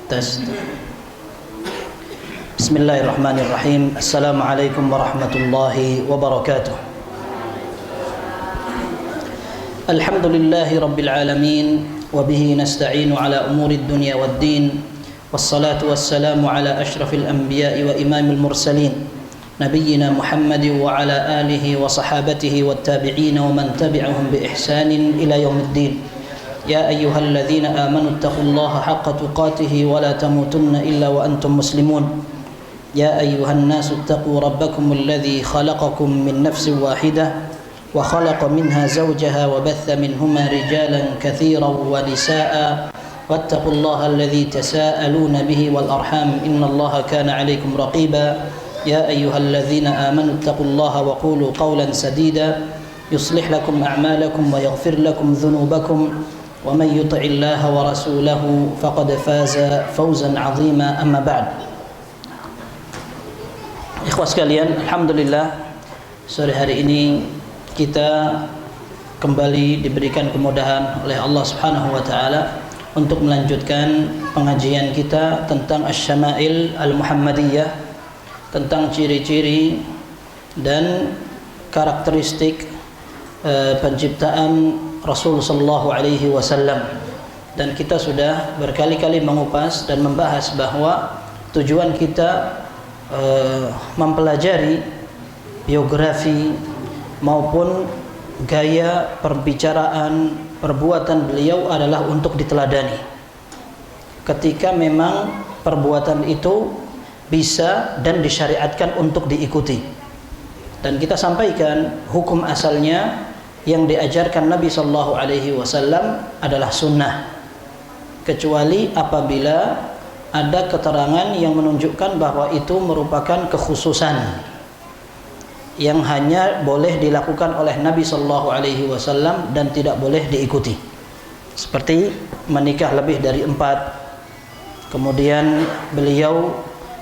Tes. Bismillahirrahmanirrahim. Assalamualaikum warahmatullahi wabarakatuh. Alhamdulillahi rabbil alamin. Wabihi nasta'inu ala umuri dunya waddin. Wassalatu wassalamu ala ashrafil anbiya'i wa imamil mursalin, nabiyyina Muhammadin wa ala alihi wa sahabatihi wattabi'ina wa man tabi'ahum bi ihsanin ila yaumiddin. Ya ayyuhalladzina amanu taqullaha haqqa tuqatih wa la tamutunna illa wa antum muslimun. Ya ayyuhan nasu taqu rabbakumul ladzi khalaqakum min nafsin wahidah wa khalaqa minha zawjaha wa batha minhuma rijalan katsiran wa nisaa'a wattaqullaha alladzi tasaaluna bihi wal arham innallaha kana 'alaikum raqiba. Ya ayyuhalladzina amanu taqullaha wa qulu qawlan sadida yuslih lakum a'malakum wa yaghfir lakum dhunubakum ومن يطع الله ورسوله فقد فاز فوزا عظيما أما بعد. Ikhwas sekalian, alhamdulillah sore hari ini kita kembali diberikan kemudahan oleh Allah Subhanahu wa taala untuk melanjutkan pengajian kita tentang Asy-Syama'il Al-Muhammadiyah, tentang ciri-ciri dan karakteristik penciptaan Rasul sallallahu alaihi wasallam. Dan kita sudah berkali-kali mengupas dan membahas bahwa tujuan kita mempelajari biografi maupun gaya perbicaraan, perbuatan beliau adalah untuk diteladani. Ketika memang perbuatan itu bisa dan disyariatkan untuk diikuti. Dan kita sampaikan hukum asalnya yang diajarkan Nabi sallallahu alaihi wasallam adalah sunnah, kecuali apabila ada keterangan yang menunjukkan bahwa itu merupakan kekhususan yang hanya boleh dilakukan oleh Nabi sallallahu alaihi wasallam dan tidak boleh diikuti, seperti menikah lebih dari 4. Kemudian beliau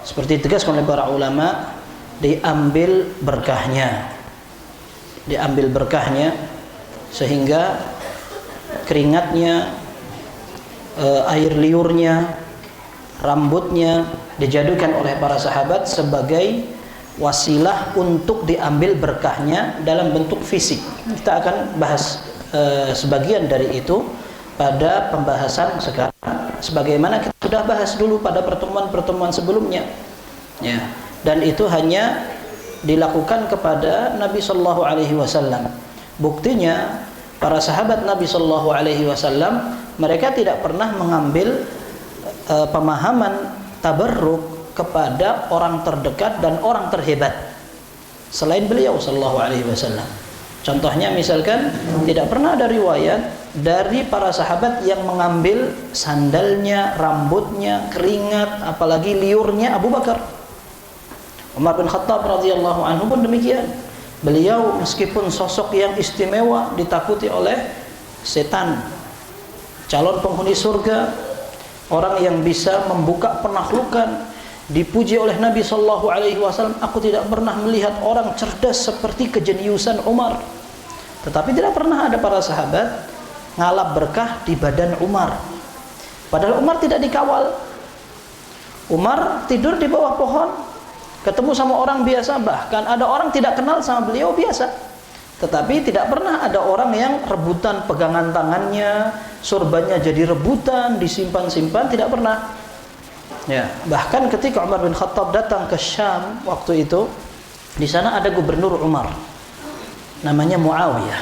seperti ditegaskan oleh para ulama, diambil berkahnya sehingga keringatnya, air liurnya, rambutnya dijadikan oleh para sahabat sebagai wasilah untuk diambil berkahnya dalam bentuk fisik. Kita akan bahas sebagian dari itu pada pembahasan sekarang, sebagaimana kita sudah bahas dulu pada pertemuan-pertemuan sebelumnya ya. Dan itu hanya dilakukan kepada Nabi sallallahu alaihi wasallam. Buktinya para sahabat Nabi sallallahu alaihi wasallam mereka tidak pernah mengambil pemahaman tabarruk kepada orang terdekat dan orang terhebat selain beliau sallallahu alaihi wasallam. Contohnya misalkan tidak pernah ada riwayat dari para sahabat yang mengambil sandalnya, rambutnya, keringat, apalagi liurnya Abu Bakar. Umar bin Khattab radhiyallahu anhu pun demikian. Beliau meskipun sosok yang istimewa, ditakuti oleh setan, calon penghuni surga, orang yang bisa membuka penaklukan, dipuji oleh Nabi sallallahu alaihi wasallam. Aku tidak pernah melihat orang cerdas seperti kejeniusan Umar. Tetapi tidak pernah ada para sahabat ngalap berkah di badan Umar. Padahal Umar tidak dikawal. Umar tidur di bawah pohon, ketemu sama orang biasa, bahkan ada orang tidak kenal sama beliau biasa, tetapi tidak pernah ada orang yang rebutan pegangan tangannya, sorbannya jadi rebutan, disimpan-simpan, tidak pernah ya. Bahkan ketika Umar bin Khattab datang ke Syam waktu itu, di sana ada gubernur Umar namanya Muawiyah.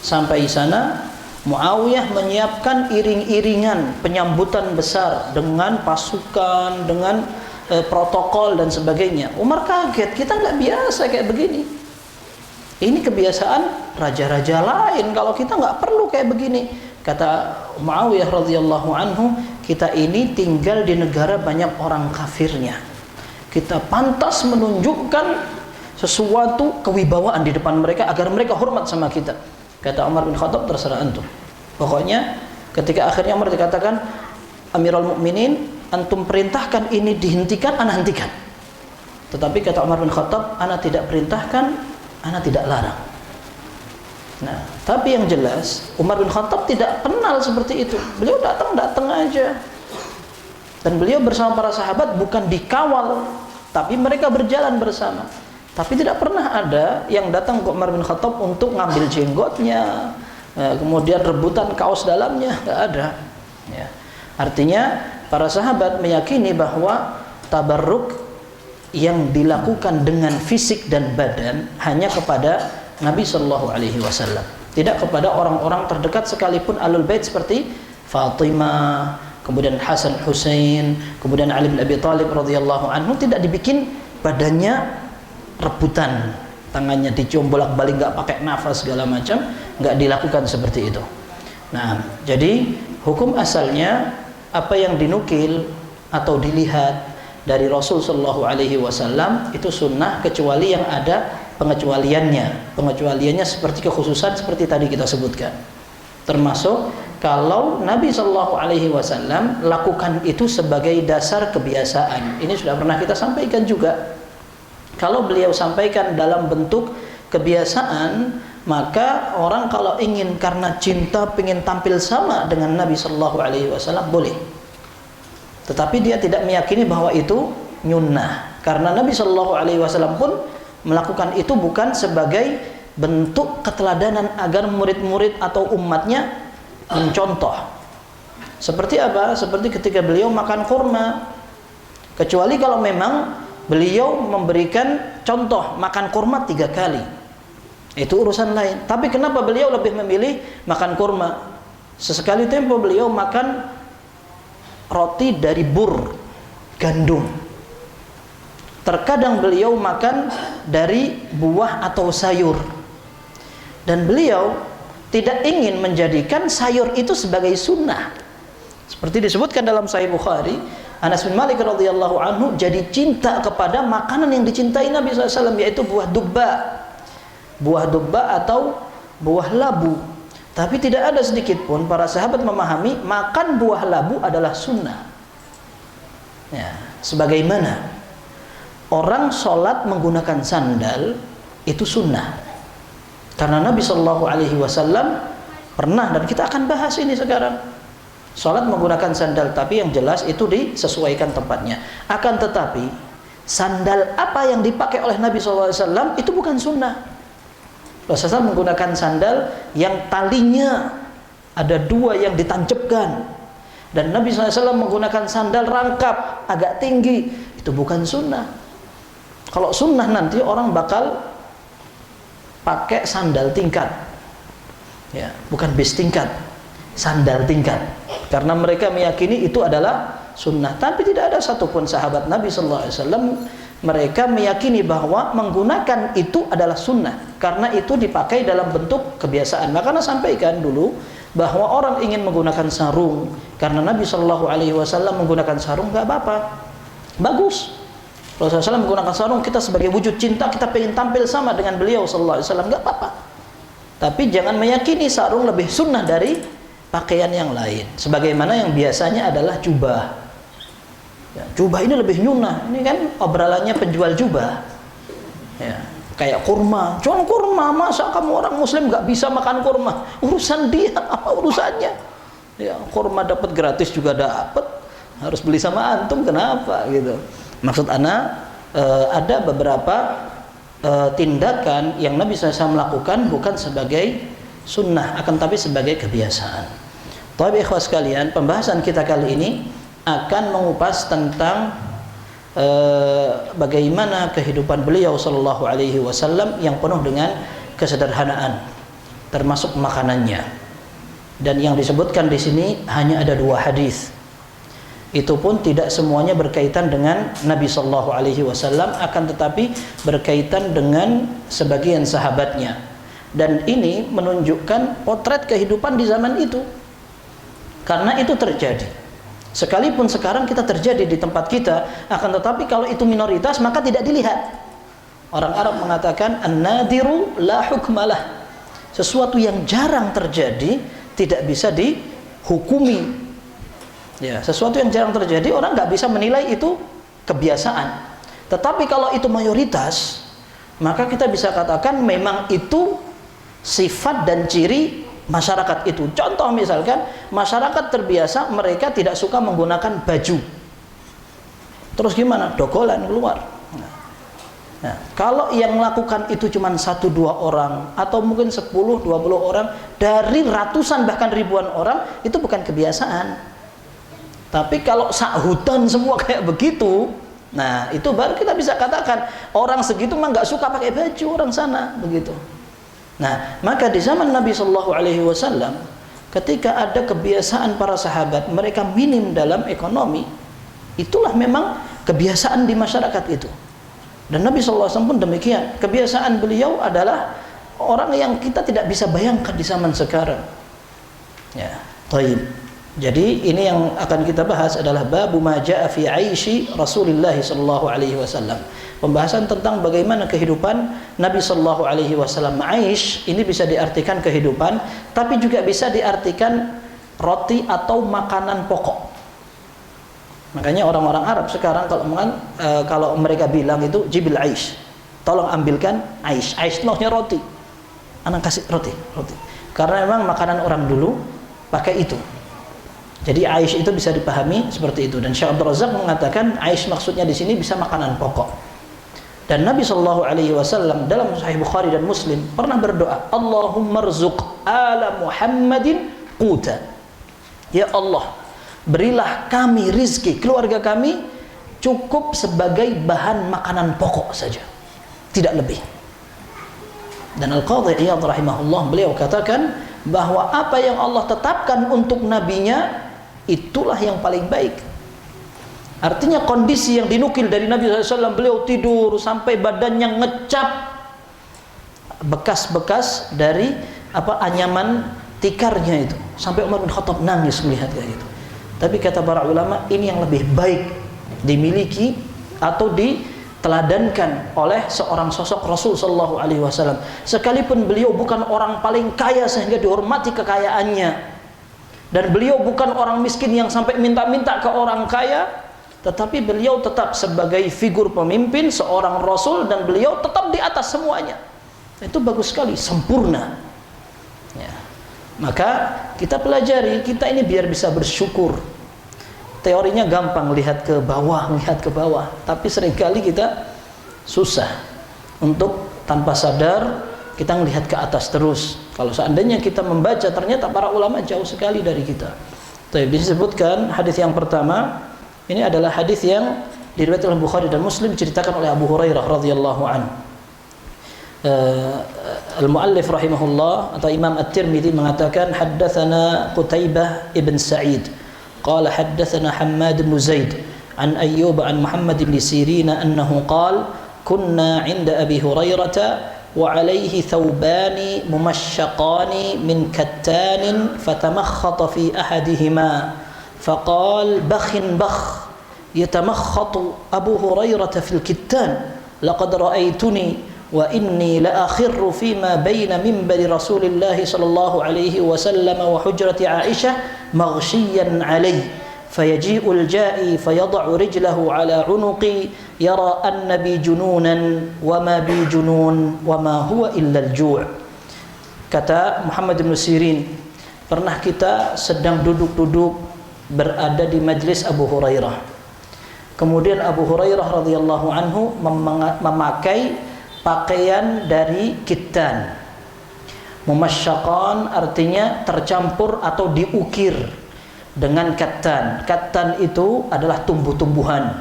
Sampai di sana Muawiyah menyiapkan iring-iringan penyambutan besar dengan pasukan, dengan protokol dan sebagainya. Umar kaget, kita nggak biasa kayak begini. Ini kebiasaan raja-raja lain, kalau kita nggak perlu kayak begini. Kata Muawiyah radhiyallahu anhu, kita ini tinggal di negara banyak orang kafirnya. Kita pantas menunjukkan sesuatu kewibawaan di depan mereka agar mereka hormat sama kita. Kata Umar bin Khattab, terserah antum. Pokoknya ketika akhirnya Umar dikatakan Amirul Mukminin, antum perintahkan ini dihentikan, ana hentikan. Tetapi kata Umar bin Khattab, ana tidak perintahkan, ana tidak larang. Nah, tapi yang jelas Umar bin Khattab tidak kenal seperti itu. Beliau datang aja. Dan beliau bersama para sahabat bukan dikawal, tapi mereka berjalan bersama. Tapi tidak pernah ada yang datang ke Umar bin Khattab untuk ngambil jenggotnya, kemudian rebutan kaos dalamnya, tidak ada. Ya. Artinya para sahabat meyakini bahwa tabarruk yang dilakukan dengan fisik dan badan hanya kepada Nabi Shallallahu Alaihi Wasallam, tidak kepada orang-orang terdekat sekalipun alul bait seperti Fatimah, kemudian Hasan Husain, kemudian Ali bin Abi Thalib radhiyallahu anhu, tidak dibikin badannya rebutan, tangannya dicium bolak-balik, nggak pakai nafas segala macam, nggak dilakukan seperti itu. Nah, jadi hukum asalnya apa yang dinukil atau dilihat dari Rasul Shallallahu Alaihi Wasallam itu sunnah, kecuali yang ada pengecualiannya. Pengecualiannya seperti kekhususan seperti tadi kita sebutkan. Termasuk kalau Nabi Shallallahu Alaihi Wasallam lakukan itu sebagai dasar kebiasaan. Ini sudah pernah kita sampaikan juga. Kalau beliau sampaikan dalam bentuk kebiasaan, maka orang kalau ingin karena cinta pengen tampil sama dengan Nabi Shallallahu Alaihi Wasallam boleh. Tetapi dia tidak meyakini bahwa itu nyunnah, karena Nabi Shallallahu Alaihi Wasallam pun melakukan itu bukan sebagai bentuk keteladanan agar murid-murid atau umatnya mencontoh. Seperti apa? Seperti ketika beliau makan kurma. Kecuali kalau memang beliau memberikan contoh makan kurma 3 kali, itu urusan lain. Tapi kenapa beliau lebih memilih makan kurma? Sesekali tempo beliau makan roti dari bur, gandum. Terkadang beliau makan dari buah atau sayur. Dan beliau tidak ingin menjadikan sayur itu sebagai sunnah. Seperti disebutkan dalam Sahih Bukhari, Anas bin Malik radhiyallahu anhu jadi cinta kepada makanan yang dicintai Nabi SAW, yaitu buah dubba. Buah dubba atau buah labu. Tapi tidak ada sedikit pun para sahabat memahami makan buah labu adalah sunnah. Ya, sebagaimana orang sholat menggunakan sandal itu sunnah. Karena Nabi Shallallahu Alaihi Wasallam pernah, dan kita akan bahas ini sekarang, sholat menggunakan sandal, tapi yang jelas itu disesuaikan tempatnya. Akan tetapi sandal apa yang dipakai oleh Nabi Shallallahu Alaihi Wasallam itu bukan sunnah. Rasulullah menggunakan sandal yang talinya ada 2 yang ditancapkan, dan Nabi SAW menggunakan sandal rangkap agak tinggi, itu bukan sunnah. Kalau sunnah nanti orang bakal pakai sandal tingkat, ya, bukan bis tingkat, sandal tingkat, karena mereka meyakini itu adalah sunnah. Tapi tidak ada satupun sahabat Nabi SAW mereka meyakini bahwa menggunakan itu adalah sunnah, karena itu dipakai dalam bentuk kebiasaan. Makanya sampaikan dulu bahwa orang ingin menggunakan sarung karena Nabi Shallallahu Alaihi Wasallam menggunakan sarung, nggak apa-apa, bagus. Rasulullah SAW menggunakan sarung, kita sebagai wujud cinta kita pengen tampil sama dengan beliau Shallallahu Alaihi Wasallam, nggak apa-apa. Tapi jangan meyakini sarung lebih sunnah dari pakaian yang lain. Sebagaimana yang biasanya adalah jubah. Ya, jubah ini lebih nyunnah. Ini kan obrolannya penjual jubah. Ya, kayak kurma, jual kurma, masa kamu orang muslim nggak bisa makan kurma? Urusan dia, apa urusannya? Ya, kurma dapat gratis juga dapat, harus beli sama antum, kenapa gitu? Maksud ana ada beberapa tindakan yang Nabi SAW melakukan bukan sebagai sunnah, akan tapi sebagai kebiasaan. Tapi ikhwas sekalian, pembahasan kita kali ini akan mengupas tentang bagaimana kehidupan beliau Shallallahu Alaihi Wasallam yang penuh dengan kesederhanaan, termasuk makanannya. Dan yang disebutkan di sini hanya ada 2 hadis. Itu pun tidak semuanya berkaitan dengan Nabi Shallallahu Alaihi Wasallam, akan tetapi berkaitan dengan sebagian sahabatnya. Dan ini menunjukkan potret kehidupan di zaman itu, karena itu terjadi. Sekalipun sekarang kita terjadi di tempat kita, akan tetapi kalau itu minoritas maka tidak dilihat. Orang Arab mengatakan an-nadiru la hukmalah. Sesuatu yang jarang terjadi tidak bisa dihukumi. Ya, sesuatu yang jarang terjadi orang nggak bisa menilai itu kebiasaan. Tetapi kalau itu mayoritas, maka kita bisa katakan memang itu sifat dan ciri masyarakat itu. Contoh misalkan masyarakat terbiasa mereka tidak suka menggunakan baju Terus gimana? Dogolan keluar. Nah, kalau yang melakukan itu cuma 1-2 orang atau mungkin 10-20 orang dari ratusan bahkan ribuan orang, itu bukan kebiasaan. Tapi kalau hutan semua kayak begitu, nah itu baru kita bisa katakan orang segitu mah nggak suka pakai baju orang sana begitu. Nah, maka di zaman Nabi Shallallahu Alaihi Wasallam, ketika ada kebiasaan para sahabat mereka minim dalam ekonomi, itulah memang kebiasaan di masyarakat itu. Dan Nabi SAW pun demikian. Kebiasaan beliau adalah orang yang kita tidak bisa bayangkan di zaman sekarang. Ya, taib. Jadi ini yang akan kita bahas adalah babu ma jaa fi aishi Rasulullah sallallahu alaihi wasallam. Pembahasan tentang bagaimana kehidupan Nabi sallallahu alaihi wasallam. Aish ini bisa diartikan kehidupan, tapi juga bisa diartikan roti atau makanan pokok. Makanya orang-orang Arab sekarang kalau mereka bilang itu jibil aish, tolong ambilkan aish. Aish itu maksudnya roti. Anak kasih roti. Karena memang makanan orang dulu pakai itu. Jadi aish itu bisa dipahami seperti itu. Dan Syekh Abdul Razak mengatakan aish maksudnya di sini bisa makanan pokok. Dan Nabi Shallallahu Alaihi Wasallam dalam Sahih Bukhari dan Muslim pernah berdoa, Allahumma rzuq ala Muhammadin quta. Ya Allah, berilah kami rizki, keluarga kami cukup sebagai bahan makanan pokok saja, tidak lebih. Dan Al-Qadhi Iyad rahimahullah beliau katakan bahwa apa yang Allah tetapkan untuk nabinya itulah yang paling baik. Artinya kondisi yang dinukil dari Nabi SAW, beliau tidur sampai badannya ngecap bekas-bekas dari anyaman tikarnya itu, sampai Umar bin Khattab nangis melihat kayak gitu. Tapi kata para ulama, ini yang lebih baik dimiliki atau diteladankan oleh seorang sosok Rasul sallallahu alaihi wasallam. Sekalipun beliau bukan orang paling kaya sehingga dihormati kekayaannya, dan beliau bukan orang miskin yang sampai minta-minta ke orang kaya, tetapi beliau tetap sebagai figur pemimpin, seorang Rasul, dan beliau tetap di atas semuanya. Itu bagus sekali, sempurna. Ya. Maka kita pelajari, kita ini biar bisa bersyukur. Teorinya gampang, lihat ke bawah, tapi seringkali kita susah untuk tanpa sadar kita melihat ke atas terus. Kalau seandainya kita membaca, ternyata para ulama jauh sekali dari kita. Disebutkan hadis yang pertama, ini adalah hadis yang diriwayatkan oleh Bukhari dan Muslim, diceritakan oleh Abu Hurairah radhiyallahu anhu. Al-Muallif rahimahullah atau Imam At-Tirmidzi mengatakan haddatsana Qutaibah ibn Sa'id qala haddatsana Hammad bin Zaid an Ayyub an Muhammad bin Sirin annahu qala kunna 'inda Abi Hurairah wa 'alayhi thawbani mumashshaqani min kattan fatamakhata fi ahadihima faqala bakhin bakh yatamakhatu Abu Hurairah fil kittan laqad ra'aytuni wa inni la akhirru fima baina minbari Rasulillah sallallahu alaihi wasallam wa hujrati Aisyah maghshiyan alayhi fayaji'ul ja'i fayad'u rijlahu ala unuqi yara anna bi jununan wa ma bi junun wa ma huwa illa al-ju'. Kata Muhammad bin Sirin, pernah kita sedang duduk-duduk berada di majlis Abu Hurairah. Kemudian Abu Hurairah radhiyallahu anhu memakai pakaian dari kittan. Mumasyakan artinya tercampur atau diukir dengan kattan. Kattan itu adalah tumbuh-tumbuhan.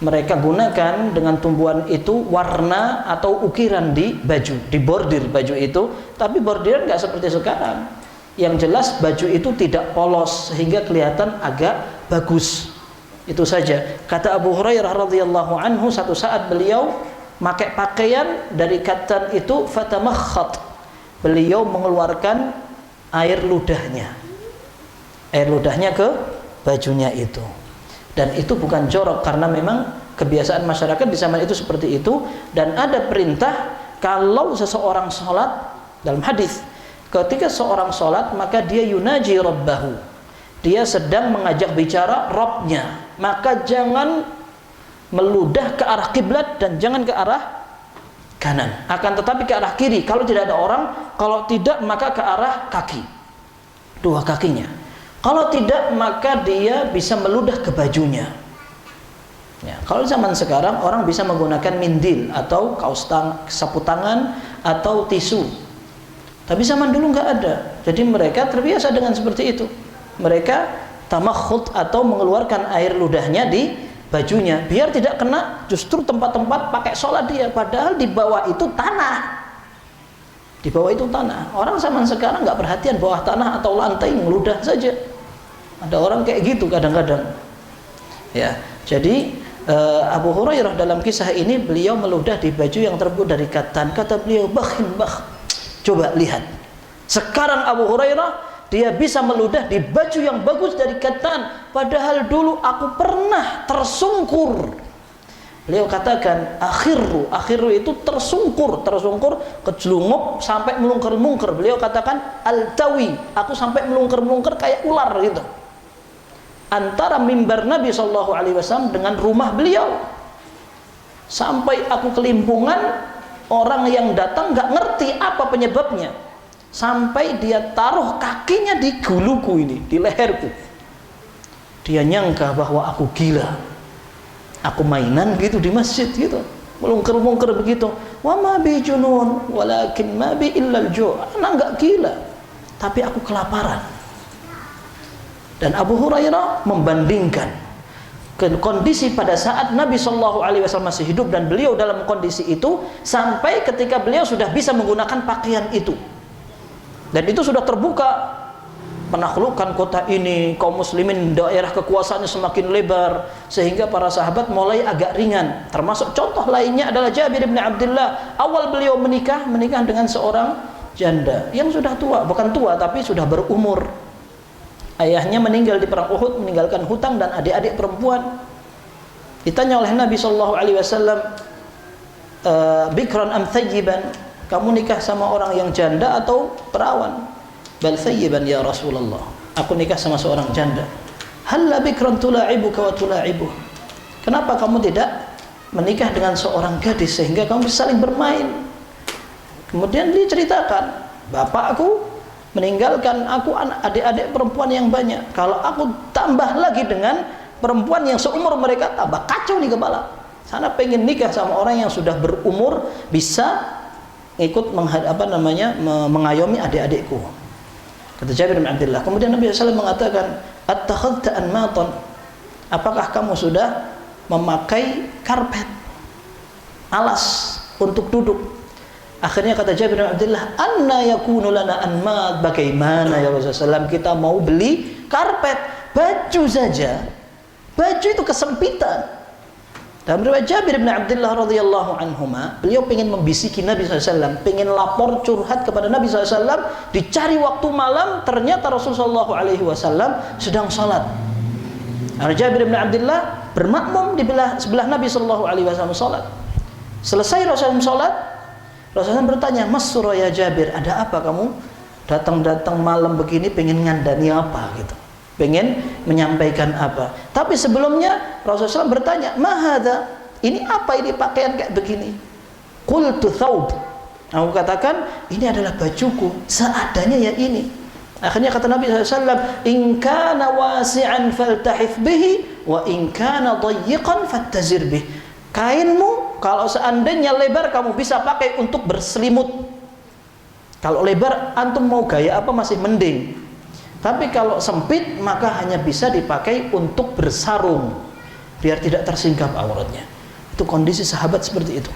Mereka gunakan dengan tumbuhan itu warna atau ukiran di baju, di bordir baju itu. Tapi bordiran nggak seperti sekarang. Yang jelas baju itu tidak polos sehingga kelihatan agak bagus. Itu saja. Kata Abu Hurairah radhiyallahu anhu, satu saat beliau pakai pakaian dari kattan itu, fatamakhat, beliau mengeluarkan air ludahnya ke bajunya itu. Dan itu bukan jorok, karena memang kebiasaan masyarakat di zaman itu seperti itu. Dan ada perintah kalau seseorang sholat, dalam hadis, ketika seorang sholat maka dia yunaji rabbahu, dia sedang mengajak bicara Rabbnya, maka jangan meludah ke arah kiblat dan jangan ke arah kanan, akan tetapi ke arah kiri kalau tidak ada orang, kalau tidak maka ke arah kaki, dua kakinya. Kalau tidak maka dia bisa meludah ke bajunya. Kalau zaman sekarang orang bisa menggunakan mindil atau sapu tangan atau tisu. Tapi zaman dulu nggak ada. Jadi mereka terbiasa dengan seperti itu. Mereka tamakhut atau mengeluarkan air ludahnya di bajunya biar tidak kena justru tempat-tempat pakai sholat dia. Padahal di bawah itu tanah. Di bawah itu tanah. Orang zaman sekarang nggak perhatian bawah tanah atau lantai, ngeludah saja. Ada orang kayak gitu kadang-kadang. Ya, jadi Abu Hurairah dalam kisah ini beliau meludah di baju yang terbuat dari katan. Kata beliau, bakhin bakh. Coba lihat. Sekarang Abu Hurairah dia bisa meludah di baju yang bagus dari katan. Padahal dulu aku pernah tersungkur. Beliau katakan akhiru itu tersungkur kejelungup sampai melungker-melungker. Beliau katakan altawi, aku sampai melungker-melungker kayak ular gitu. Antara mimbar Nabi SAW dengan rumah beliau. Sampai aku kelimpungan, orang yang datang nggak ngerti apa penyebabnya. Sampai dia taruh kakinya di guluku ini, di leherku. Dia nyangka bahwa aku gila. Aku mainan gitu di masjid gitu, melungker-lungker begitu. Wa ma bi junun walakin ma bi illal ju'. Anak enggak gila, tapi aku kelaparan. Dan Abu Hurairah membandingkan kondisi pada saat Nabi SAW masih hidup dan beliau dalam kondisi itu sampai ketika beliau sudah bisa menggunakan pakaian itu. Dan itu sudah terbuka. Menaklukkan kota ini, kaum muslimin daerah kekuasaannya semakin lebar sehingga para sahabat mulai agak ringan. Termasuk contoh lainnya adalah Jabir bin Abdullah. Awal beliau menikah dengan seorang janda yang sudah tua, bukan tua tapi sudah berumur. Ayahnya meninggal di perang Uhud, meninggalkan hutang dan adik-adik perempuan. Ditanya oleh Nabi SAW, bikran am thayyiban, kamu nikah sama orang yang janda atau perawan? Bal thayyiban ya Rasulullah, aku nikah sama seorang janda. Halla bikran tula'ibuka wa tula'ibuh, kenapa kamu tidak menikah dengan seorang gadis sehingga kamu bisa saling bermain? Kemudian diceritakan, bapakku meninggalkan aku adik-adik perempuan yang banyak. Kalau aku tambah lagi dengan perempuan yang seumur mereka, tambah kacau di kepala. Sana pengen nikah sama orang yang sudah berumur, bisa ikut mengayomi adik-adikku. Kata Jabir bin Abdullah. Kemudian Nabi SAW mengatakan, attakhadta anmatan, apakah kamu sudah memakai karpet, alas untuk duduk? Akhirnya kata Jabir bin Abdullah, anna yakunu lana anmat, bagaimana ya Rasulullah SAW kita mau beli karpet? Baju saja, baju itu kesempitan. Dalam riwayat Jabir bin Abdullah radhiyallahu anhuma, beliau pengen membisiki Nabi SAW, pengen lapor curhat kepada Nabi SAW, dicari waktu malam, ternyata Rasulullah SAW sedang salat. Jabir bin Abdullah bermakmum di sebelah Nabi SAW salat. Selesai Rasulullah salat, Rasulullah bertanya, Mas Suraya Jabir, ada apa kamu datang-datang malam begini, pengen ngandani apa gitu? Pengen menyampaikan apa? Tapi sebelumnya Rasulullah SAW bertanya, mahadha, ini apa ini pakaian kayak begini? Qultu thawb, aku katakan ini adalah bajuku, seadanya ya ini. Akhirnya kata Nabi SAW, in kana wasi'an faltahif bihi wa in kana dayyiqan fattazir bih. Kainmu kalau seandainya lebar kamu bisa pakai untuk berselimut. Kalau lebar antum mau gaya apa masih mending. Tapi kalau sempit maka hanya bisa dipakai untuk bersarung biar tidak tersingkap auratnya. Itu kondisi sahabat seperti itu.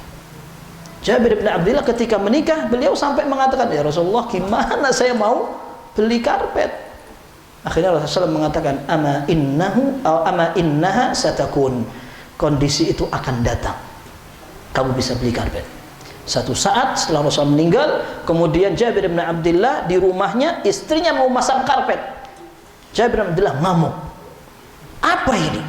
Jabir bin Abdullah ketika menikah beliau sampai mengatakan, ya Rasulullah gimana saya mau beli karpet? Akhirnya Rasulullah SAW mengatakan, ama innaha satakun, kondisi itu akan datang, kamu bisa beli karpet. Satu saat setelah Rasul meninggal, kemudian Jabir bin Abdullah di rumahnya, istrinya mau masang karpet. Jabir bin Abdullah ngamuk. Apa ini?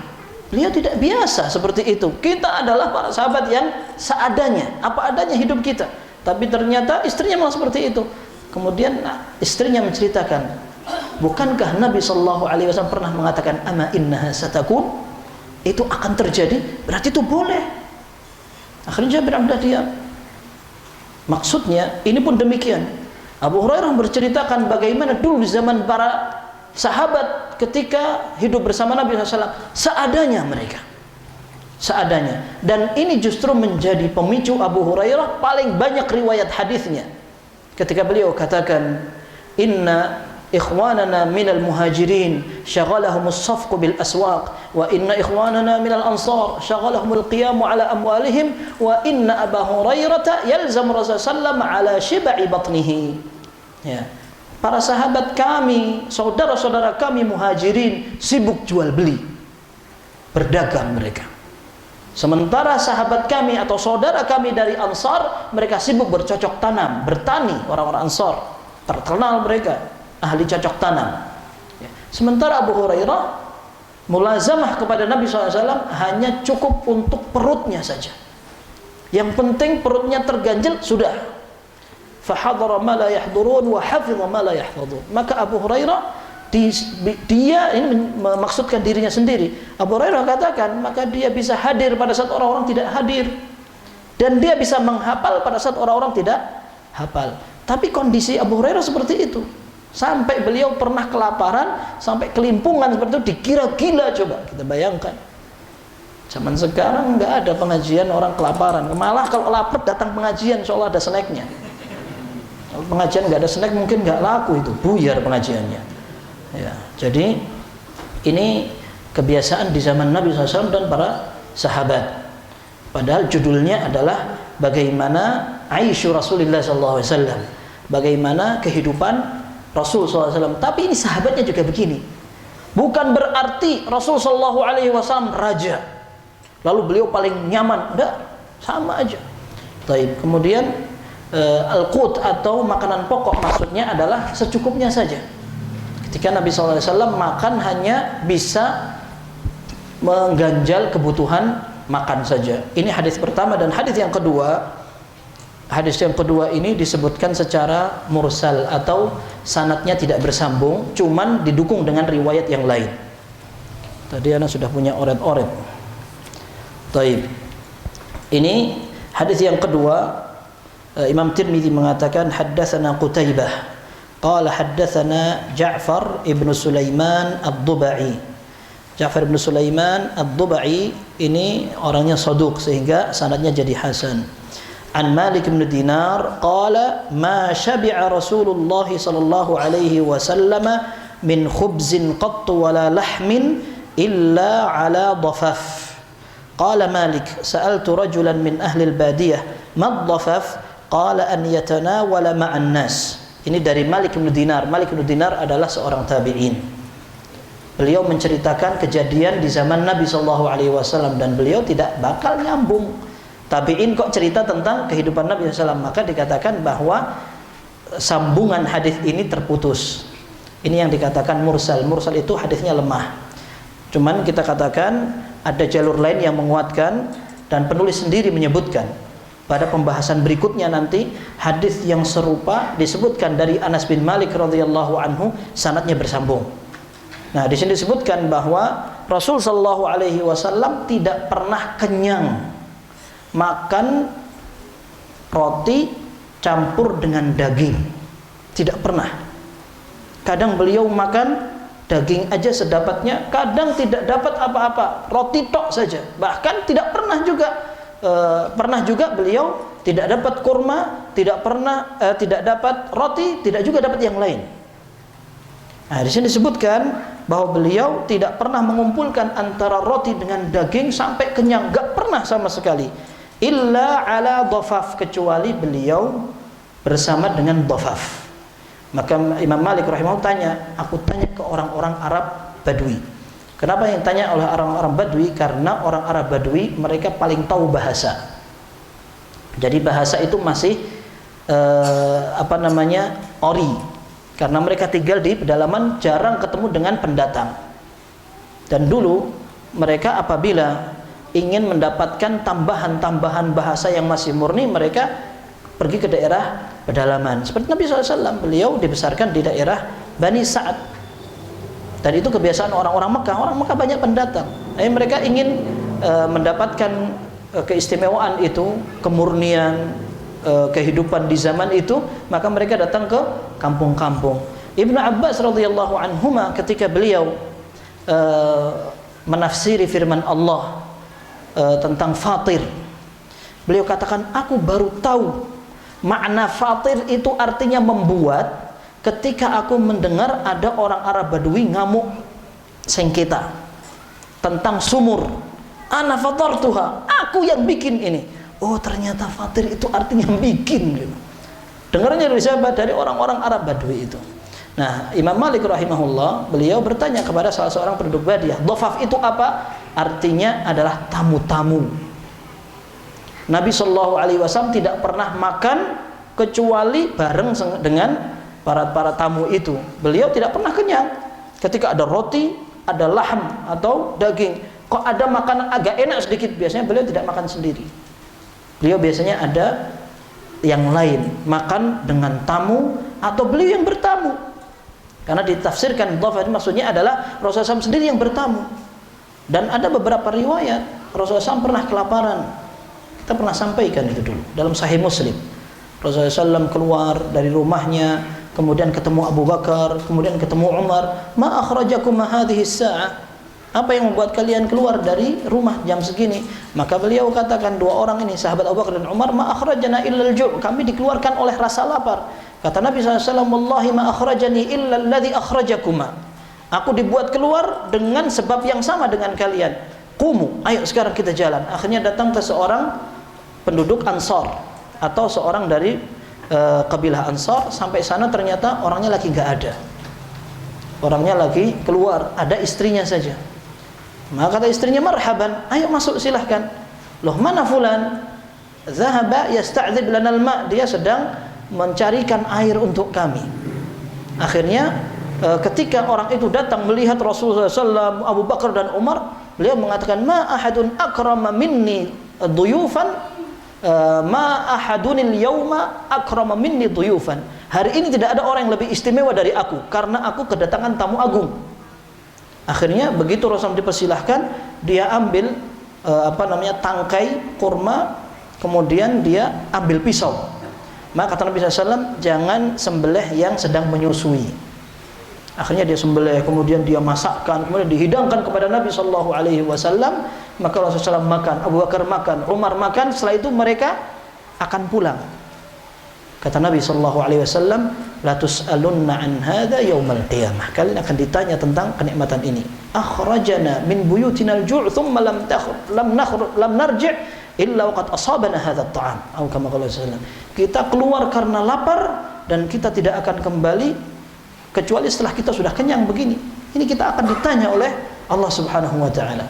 Beliau tidak biasa seperti itu. Kita adalah para sahabat yang seadanya, apa adanya hidup kita. Tapi ternyata istrinya malah seperti itu. Kemudian istrinya menceritakan, bukankah Nabi SAW pernah mengatakan, ama innaha satakun, itu akan terjadi, berarti itu boleh. Akhirnya Jabir bin Abdullah diam. Maksudnya ini pun demikian. Abu Hurairah berceritakan bagaimana dulu di zaman para sahabat ketika hidup bersama Nabi SAW, seadanya mereka. seadanya. Dan ini justru menjadi pemicu Abu Hurairah paling banyak riwayat hadisnya. Ketika beliau katakan, inna ikhwanana minal muhajirin syagalahumus safqu bil aswaq wa inna ikhwanana minal ansar syagalahumul qiyamu ala amwalihim wa inna Abu Hurairah yalzam Rasulullah ala shibai batnihi. Ya. Para sahabat kami, saudara-saudara kami muhajirin sibuk jual beli, berdagang mereka. Sementara sahabat kami atau saudara kami dari Ansar, mereka sibuk bercocok tanam, bertani. Orang-orang Ansar terkenal mereka ahli cocok tanam. Sementara Abu Hurairah mulazamah kepada Nabi SAW hanya cukup untuk perutnya saja. Yang penting perutnya terganjel, sudah. Fahadara ma la yahdurun wa hafidha ma la yahfadun. Maka Abu Hurairah dia ini memaksudkan dirinya sendiri. Abu Hurairah katakan, maka dia bisa hadir pada saat orang-orang tidak hadir, dan dia bisa menghafal pada saat orang-orang tidak hafal. Tapi kondisi Abu Hurairah seperti itu, sampai beliau pernah kelaparan, sampai kelimpungan seperti itu, dikira gila. Coba kita bayangkan, zaman sekarang nggak ada pengajian orang kelaparan, malah kalau lapar datang pengajian seolah ada snacknya. Kalau pengajian nggak ada snack mungkin nggak laku, itu buyar pengajiannya. Ya, jadi ini kebiasaan di zaman Nabi SAW dan para sahabat. Padahal judulnya adalah bagaimana Aisyu Rasulullah SAW, bagaimana kehidupan Rasul SAW. Tapi ini sahabatnya juga begini. Bukan berarti Rasul SAW raja, lalu beliau paling nyaman. Enggak, sama aja. Taib. Kemudian al-qut atau makanan pokok maksudnya adalah secukupnya saja. Ketika Nabi SAW makan hanya bisa mengganjal kebutuhan makan saja. Ini hadis pertama. Dan hadis yang kedua, ini disebutkan secara mursal atau sanadnya tidak bersambung, cuman didukung dengan riwayat yang lain. Tadi anak sudah punya oret-oret. Taib. Ini hadis yang kedua. Imam Tirmidzi mengatakan haddatsana Qutaibah qala haddatsana Ja'far ibn Sulaiman ad-Dubai. Ja'far ibn Sulaiman ad-Dubai ini orangnya saduq sehingga sanadnya jadi hasan. An Malik bin Dinar qala ma syabi'a Rasulullah sallallahu alaihi wasallam min khubzin qatt wala lahmin illa ala dhafaf. Qala Malik sa'altu rajulan min ahli al-badiyah ma dhafaf qala an yatanawala ma'an nas. Ini dari Malik bin Dinar. Malik bin Dinar adalah seorang tabi'in. Beliau menceritakan kejadian di zaman Nabi SAW dan beliau tidak bakal nyambung. Tabi'in kok cerita tentang kehidupan Nabi SAW, maka dikatakan bahwa sambungan hadis ini terputus. Ini yang dikatakan mursal. Mursal itu hadisnya lemah. Cuman kita katakan ada jalur lain yang menguatkan, dan penulis sendiri menyebutkan pada pembahasan berikutnya nanti hadis yang serupa disebutkan dari Anas bin Malik radhiyallahu anhu, sanadnya bersambung. Nah, di sini disebutkan bahwa Rasul sallallahu alaihi wasallam tidak pernah kenyang makan roti campur dengan daging. Tidak pernah. Kadang beliau makan daging aja sedapatnya, kadang tidak dapat apa-apa, roti tok saja. Bahkan tidak pernah juga beliau tidak dapat kurma, tidak dapat roti, tidak juga dapat yang lain. Nah, di sini disebutkan bahwa beliau tidak pernah mengumpulkan antara roti dengan daging sampai kenyang, enggak pernah sama sekali. Illa ala dhafaf, kecuali beliau bersama dengan dhafaf. Maka Imam Malik rahimahullah tanya, aku tanya ke orang-orang Arab Badui. Kenapa yang tanya oleh orang-orang Badui? Karena orang Arab Badui mereka paling tahu bahasa. Jadi bahasa itu masih ori. Karena mereka tinggal di pedalaman, jarang ketemu dengan pendatang. Dan dulu mereka apabila ingin mendapatkan tambahan-tambahan bahasa yang masih murni, mereka pergi ke daerah pedalaman. Seperti Nabi SAW, beliau dibesarkan di daerah Bani Sa'ad. Dan itu kebiasaan orang-orang Mekah. Orang Mekah banyak pendatang. Mereka ingin mendapatkan keistimewaan itu, kemurnian kehidupan di zaman itu, maka mereka datang ke kampung-kampung. Ibnu Abbas radhiyallahu anhuma ketika beliau menafsiri firman Allah tentang fatir. Beliau katakan, aku baru tahu makna fatir itu artinya membuat, ketika aku mendengar ada orang Arab Badui ngamuk sengketa tentang sumur. Ana fatartuha, aku yang bikin ini. Oh, ternyata fatir itu artinya bikin. Dengarnya dari siapa? Dari orang-orang Arab Badui itu. Nah, Imam Malik rahimahullah, beliau bertanya kepada salah seorang penduduk Badiah, dhofaf itu apa? Artinya adalah tamu-tamu. Nabi Shallallahu Alaihi Wasallam tidak pernah makan kecuali bareng dengan para tamu itu. Beliau tidak pernah kenyang. Ketika ada roti, ada lahm atau daging, kok ada makanan agak enak sedikit, biasanya beliau tidak makan sendiri. Beliau biasanya ada yang lain, makan dengan tamu atau beliau yang bertamu. Karena ditafsirkan dhofaf maksudnya adalah Rasulullah SAW sendiri yang bertamu. Dan ada beberapa riwayat Rasulullah SAW pernah kelaparan. Kita pernah sampaikan itu dulu dalam Sahih Muslim. Rasulullah SAW keluar dari rumahnya, kemudian ketemu Abu Bakar, kemudian ketemu Umar. Ma akhrajakum hadhihi as-sa'ah? Apa yang membuat kalian keluar dari rumah jam segini? Maka beliau katakan, dua orang ini sahabat Abu Bakar dan Umar, ma akhrajana illa al-ju', kami dikeluarkan oleh rasa lapar. Kata Nabi SAW, wallahi ma akhrajani illa alladhi akhrajakuma. Aku dibuat keluar dengan sebab yang sama dengan kalian. Qumu, ayo sekarang kita jalan. Akhirnya datang ke seorang penduduk Ansor atau seorang dari kabilah Ansor. Sampai sana ternyata orangnya lagi nggak ada, orangnya lagi keluar, ada istrinya saja. Maka kata istrinya, marhaban, ayo masuk silahkan. Loh, mana fulan? Zahaba yasta'dzib lana al-ma', dia sedang mencarikan air untuk kami. Akhirnya ketika orang itu datang melihat Rasulullah SAW, Abu Bakar dan Umar, beliau mengatakan, ma ahadun akrama minni duyufan, ma ahadunil yauma akrama minni duyufan. Hari ini tidak ada orang yang lebih istimewa dari aku, karena aku kedatangan tamu agung. Akhirnya begitu Rasul dipersilahkan, dia ambil tangkai kurma, kemudian dia ambil pisau. Maka kata Nabi SAW, jangan sembelih yang sedang menyusui. Akhirnya dia sembelih, kemudian dia masakkan, kemudian dihidangkan kepada Nabi SAW. Maka Rasulullah SAW makan, Abu Bakar makan, Umar makan. Setelah itu mereka akan pulang. Kata Nabi SAW, la tus'alunna an hadha yaumal qiyamah, kalian akan ditanya tentang kenikmatan ini. Akhrajana min buyutina al-ju' thumma lam narji' illa waqad asabana hadha at-ta'am, atau kama qala sallallahu. Kita keluar karena lapar dan kita tidak akan kembali kecuali setelah kita sudah kenyang begini. Ini kita akan ditanya oleh Allah Subhanahu wa taala.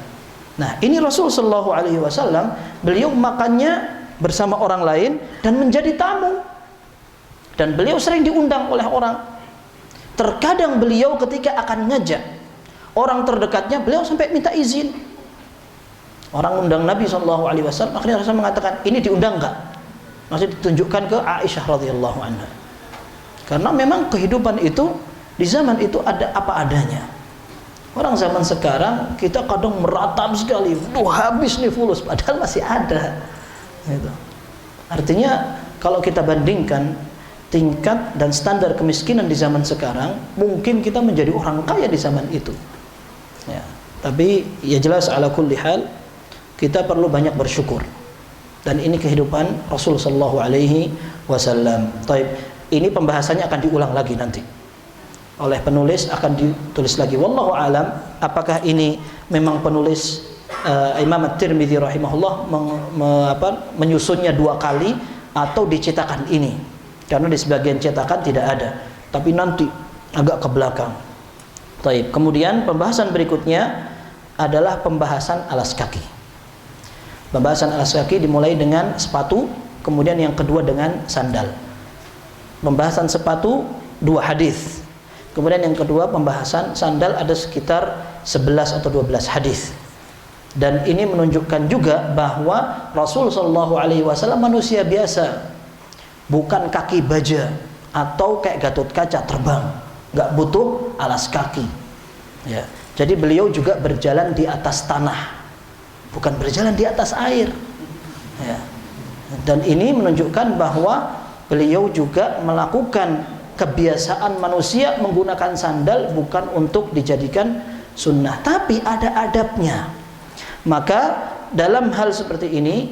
Nah, ini Rasul sallallahu alaihi wasallam, beliau makannya bersama orang lain dan menjadi tamu. Dan beliau sering diundang oleh orang. Terkadang beliau ketika akan ngajak orang terdekatnya, beliau sampai minta izin. Orang undang Nabi SAW, akhirnya Rasul mengatakan, ini diundang enggak? Maksudnya ditunjukkan ke Aisyah radhiyallahu anha. Karena memang kehidupan itu di zaman itu ada apa adanya. Orang zaman sekarang kita kadang meratap sekali, habis nih fulus, padahal masih ada. Gitu. Artinya kalau kita bandingkan tingkat dan standar kemiskinan di zaman sekarang, mungkin kita menjadi orang kaya di zaman itu. Ya, tapi ya jelas ala kulli hal kita perlu banyak bersyukur. Dan ini kehidupan Rasul sallallahu alaihi wasallam. Taib, ini pembahasannya akan diulang lagi nanti. Oleh penulis akan ditulis lagi. Wallahu alam, apakah ini memang penulis Imam At-Tirmidzi rahimahullah menyusunnya 2 kali atau dicetakan ini? Karena di sebagian cetakan tidak ada, tapi nanti agak ke belakang. Taib. Kemudian pembahasan berikutnya adalah pembahasan alas kaki. Pembahasan alas kaki dimulai dengan sepatu, kemudian yang kedua dengan sandal. Pembahasan sepatu 2 hadis. Kemudian yang kedua pembahasan sandal ada sekitar 11 atau 12 hadis. Dan ini menunjukkan juga bahwa Rasul sallallahu alaihi wasallam manusia biasa. Bukan kaki baja atau kayak Gatot Kaca terbang, nggak butuh alas kaki. Ya, jadi beliau juga berjalan di atas tanah, bukan berjalan di atas air. Ya. Dan ini menunjukkan bahwa beliau juga melakukan kebiasaan manusia menggunakan sandal bukan untuk dijadikan sunnah, tapi ada adabnya. Maka dalam hal seperti ini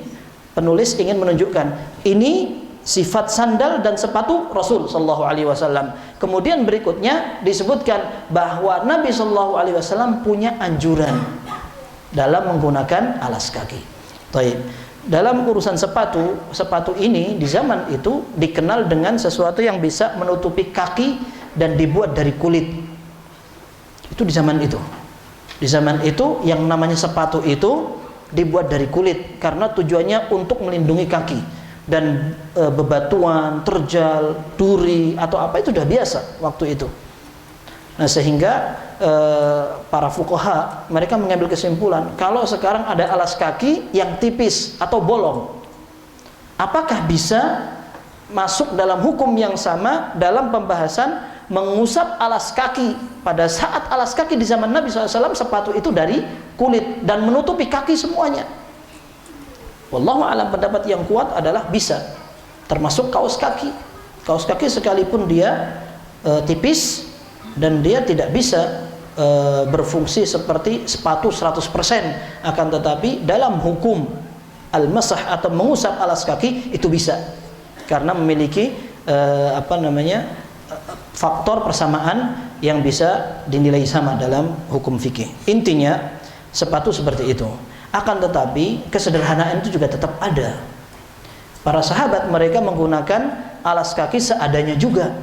penulis ingin menunjukkan ini sifat sandal dan sepatu Rasul sallallahu alaihi wasallam. Kemudian berikutnya disebutkan bahwa Nabi sallallahu alaihi wasallam punya anjuran dalam menggunakan alas kaki. Baik. Dalam urusan sepatu ini di zaman itu dikenal dengan sesuatu yang bisa menutupi kaki dan dibuat dari kulit. Itu di zaman itu. Di zaman itu yang namanya sepatu itu dibuat dari kulit karena tujuannya untuk melindungi kaki. Dan bebatuan, terjal, duri atau apa itu sudah biasa waktu itu. Nah sehingga para fuqaha mereka mengambil kesimpulan kalau sekarang ada alas kaki yang tipis atau bolong, apakah bisa masuk dalam hukum yang sama dalam pembahasan mengusap alas kaki pada saat alas kaki di zaman Nabi SAW sepatu itu dari kulit dan menutupi kaki semuanya. Wallahu a'lam, pendapat yang kuat adalah bisa, termasuk kaos kaki. Kaos kaki sekalipun dia tipis dan dia tidak bisa berfungsi seperti sepatu 100%, akan tetapi dalam hukum al-masah atau mengusap alas kaki itu bisa karena memiliki faktor persamaan yang bisa dinilai sama dalam hukum fikih. Intinya sepatu seperti itu. Akan tetapi kesederhanaan itu juga tetap ada. Para sahabat mereka menggunakan alas kaki seadanya juga,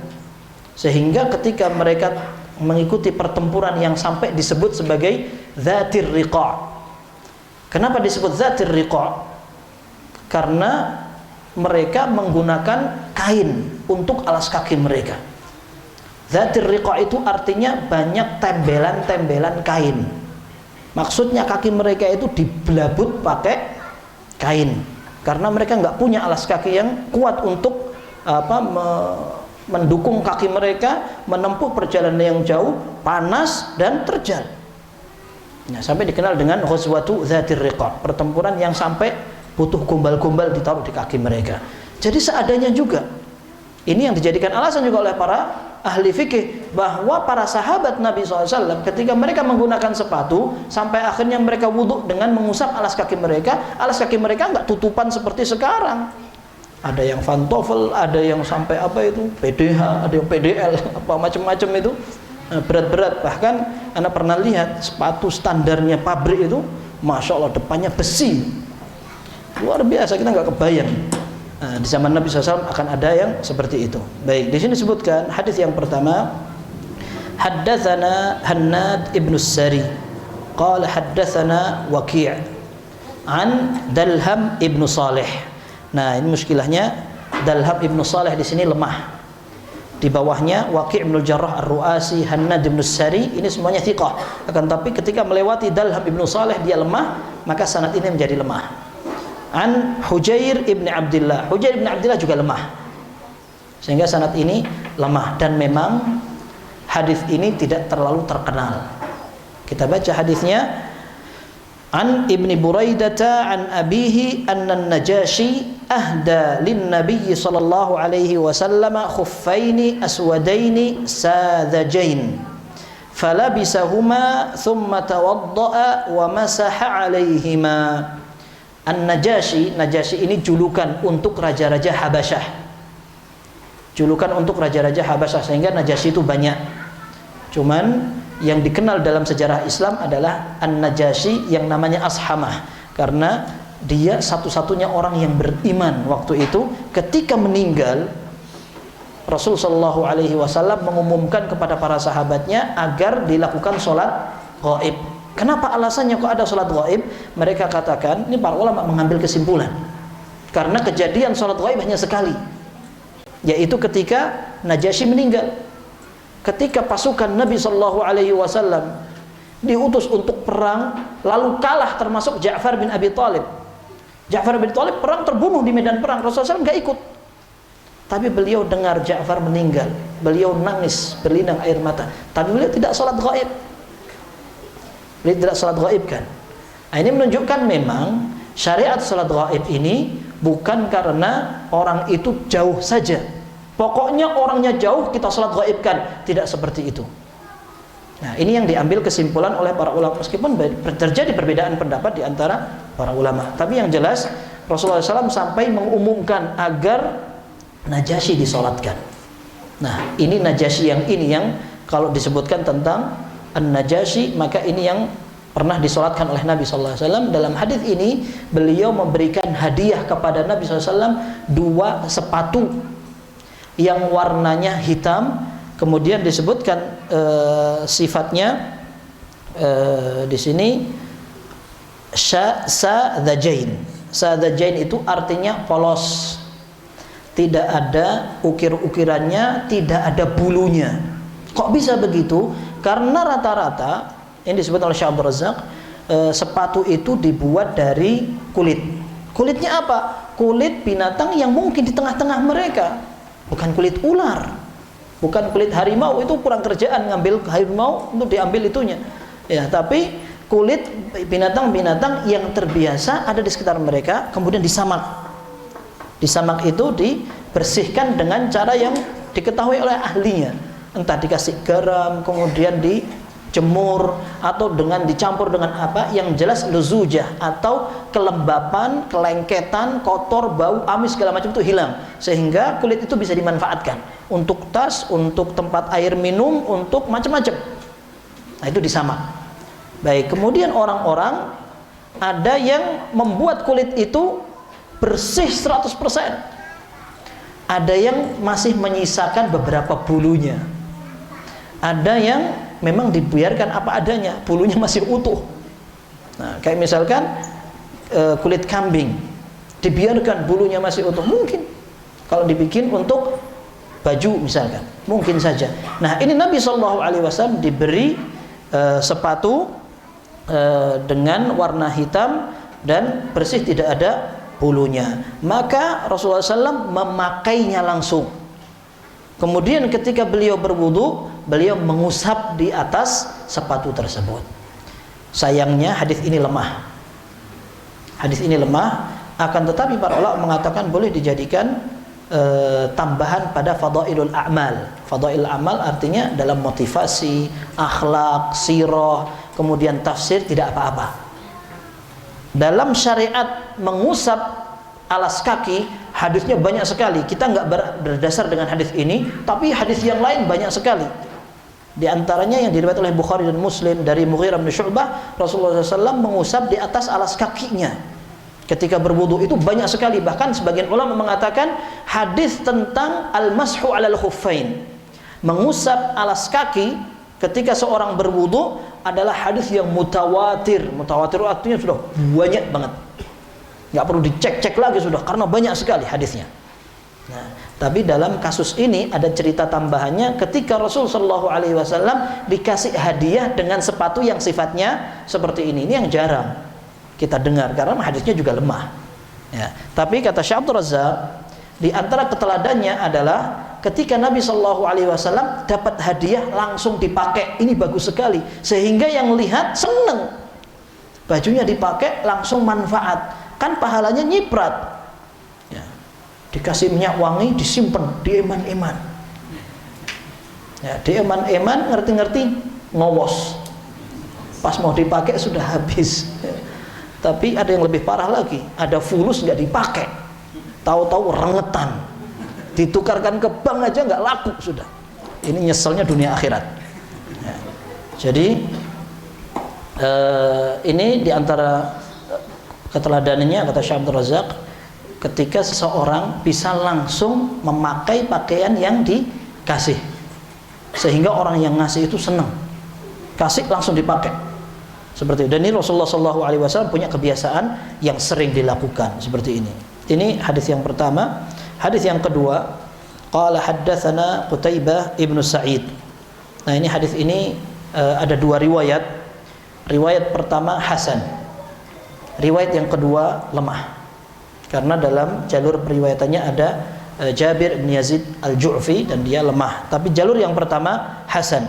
sehingga ketika mereka mengikuti pertempuran yang sampai disebut sebagai Dzatir Riqa'. Kenapa disebut Dzatir Riqa'? Karena mereka menggunakan kain untuk alas kaki mereka. Dzatir Riqa' itu artinya banyak tembelan-tembelan kain. Maksudnya kaki mereka itu dibelabut pakai kain karena mereka nggak punya alas kaki yang kuat untuk mendukung kaki mereka menempuh perjalanan yang jauh, panas dan terjal. Nah, sampai dikenal dengan Ghazwatu Dzatir Riqa', pertempuran yang sampai butuh gombal-gombal ditaruh di kaki mereka. Jadi seadanya juga. Ini yang dijadikan alasan juga oleh para ahli fikih bahwa para sahabat Nabi SAW ketika mereka menggunakan sepatu sampai akhirnya mereka wudhu dengan mengusap alas kaki mereka nggak tutupan seperti sekarang. Ada yang pantofel, ada yang sampai apa itu PDH, ada yang PDL, apa macam-macam itu berat-berat. Bahkan Anda pernah lihat sepatu standarnya pabrik itu, masya Allah depannya besi, luar biasa, kita nggak kebayang. Nah, di zaman Nabi SAW akan ada yang seperti itu. Baik, di sini disebutkan hadis yang pertama, haddatsana Hannad ibn Sari, qala haddatsana Waqi' an Dalham ibn Salih. Nah, ini muskilahnya Dalham ibn Salih di sini lemah. Di bawahnya Waqi' ibn Jarrah Ar-Ru'asi, Hannad ibn Sari, ini semuanya thiqah. Akan tapi ketika melewati Dalham ibn Salih dia lemah, maka sanad ini menjadi lemah. An Hujair ibn Abdillah, Hujair ibn Abdillah juga lemah, sehingga sanad ini lemah. Dan memang hadis ini tidak terlalu terkenal. Kita baca hadisnya. An Ibni Buraidata an abihi anna an-Najashi ahda lin-nabiy sallallahu alaihi wasallam khuffaini aswadaini sadhajain falabisahuma thumma tawadda'a wa masaha alaihima. An-Najashi, Najashi ini julukan untuk raja-raja Habasyah. Julukan untuk raja-raja Habasyah, sehingga Najashi itu banyak. Cuman yang dikenal dalam sejarah Islam adalah An-Najashi yang namanya Ashamah, karena dia satu-satunya orang yang beriman waktu itu. Ketika meninggal, Rasul sallallahu alaihi wasallam mengumumkan kepada para sahabatnya agar dilakukan sholat ghaib. Kenapa alasannya kok ada sholat ghaib? Mereka katakan, ini para ulama mengambil kesimpulan, karena kejadian sholat ghaib hanya sekali, yaitu ketika Najashi meninggal. Ketika pasukan Nabi Shallallahu Alaihi Wasallam diutus untuk perang, lalu kalah, termasuk Ja'far bin Abi Thalib. Ja'far bin Abi Thalib perang, terbunuh di medan perang. Rasulullah SAW nggak ikut, tapi beliau dengar Ja'far meninggal, beliau nangis berlinang air mata, tapi beliau tidak sholat ghaib. Beliau tidak sholat ghaib kan? Nah, ini menunjukkan memang syariat sholat ghaib ini bukan karena orang itu jauh saja. Pokoknya orangnya jauh kita sholat ghaibkan, tidak seperti itu. Nah, ini yang diambil kesimpulan oleh para ulama, meskipun terjadi perbedaan pendapat di antara para ulama. Tapi yang jelas Rasulullah SAW sampai mengumumkan agar Najasyi disolatkan. Nah, ini Najasyi yang kalau disebutkan tentang An-Najasyi, maka ini yang pernah disolatkan oleh Nabi SAW. Dalam hadis ini beliau memberikan hadiah kepada Nabi SAW 2 sepatu yang warnanya hitam. Kemudian disebutkan sifatnya di sini sa'dzajain. Sa'dzajain itu artinya polos, tidak ada ukir-ukirannya, tidak ada bulunya. Kok bisa begitu? Karena rata-rata ini disebut oleh Syekh Abdul Razak, sepatu itu dibuat dari kulit. Kulitnya apa? Kulit binatang yang mungkin di tengah-tengah mereka, bukan kulit ular. Bukan kulit harimau, itu kurang kerjaan ngambil harimau untuk diambil itunya. Ya, tapi kulit binatang-binatang yang terbiasa ada di sekitar mereka, kemudian disamak. Disamak itu dibersihkan dengan cara yang diketahui oleh ahlinya. Entah dikasih garam, kemudian dijemur, atau dengan dicampur dengan apa, yang jelas luzujah atau kelembapan, kelengketan, kotor, bau, amis segala macam itu hilang, sehingga kulit itu bisa dimanfaatkan untuk tas, untuk tempat air minum, untuk macam-macam. Nah, itu disamak. Baik, kemudian orang-orang ada yang membuat kulit itu bersih 100%. Ada yang masih menyisakan beberapa bulunya. Ada yang memang dibiarkan apa adanya, bulunya masih utuh. Nah, kayak misalkan kulit kambing dibiarkan bulunya masih utuh, mungkin kalau dibikin untuk baju misalkan, mungkin saja. Nah, ini Nabi SAW diberi sepatu dengan warna hitam dan bersih, tidak ada bulunya. Maka Rasulullah SAW memakainya langsung. Kemudian ketika beliau berwudu, beliau mengusap di atas sepatu tersebut. Sayangnya hadis ini lemah. Hadis ini lemah, akan tetapi para ulama mengatakan boleh dijadikan tambahan pada fadailul a'mal. Fadailul amal artinya dalam motivasi, akhlak, sirah, kemudian tafsir, tidak apa-apa. Dalam syariat mengusap alas kaki, hadisnya banyak sekali. Kita nggak berdasar dengan hadis ini, tapi hadis yang lain banyak sekali. Di antaranya yang diriwayatkan oleh Bukhari dan Muslim dari Mughirah bin Syu'bah, Rasulullah SAW mengusap di atas alas kakinya ketika berwudu. Itu banyak sekali. Bahkan sebagian ulama mengatakan hadis tentang al-mashu 'alal khuffain, mengusap alas kaki ketika seorang berwudu, adalah hadis yang mutawatir. Mutawatir artinya sudah banyak banget, nggak perlu dicek-cek lagi sudah, karena banyak sekali hadisnya. Nah, tapi dalam kasus ini ada cerita tambahannya, ketika Rasul Shallallahu Alaihi Wasallam dikasih hadiah dengan sepatu yang sifatnya seperti ini yang jarang kita dengar karena hadisnya juga lemah. Ya, tapi kata Syekh Abdul Razak, di antara keteladannya adalah ketika Nabi Shallallahu Alaihi Wasallam dapat hadiah langsung dipakai, ini bagus sekali, sehingga yang lihat seneng, bajunya dipakai langsung manfaat, kan pahalanya nyiprat. Ya, dikasih minyak wangi, disimpan di eman-eman. Ya, di eman-eman, ngerti-ngerti ngowos, pas mau dipakai sudah habis. Ya. Tapi ada yang lebih parah lagi, ada fulus nggak dipakai, tahu-tahu rengetan, ditukarkan ke bank aja nggak laku sudah. Ini nyeselnya dunia akhirat. Ya. Jadi ini diantara keteladanannya kata Syekh Abdul Razak, ketika seseorang bisa langsung memakai pakaian yang dikasih, sehingga orang yang ngasih itu senang, kasih langsung dipakai seperti itu. Dan ini Rasulullah SAW punya kebiasaan yang sering dilakukan seperti ini. Ini hadis yang pertama. Hadis yang kedua, qala haddatsana Qutaibah ibnu Sa'id. Nah, ini hadis ini ada dua riwayat. Riwayat pertama hasan, riwayat yang kedua lemah, karena dalam jalur periwayatannya ada Jabir bin Yazid al-Ju'fi dan dia lemah. Tapi jalur yang pertama hasan.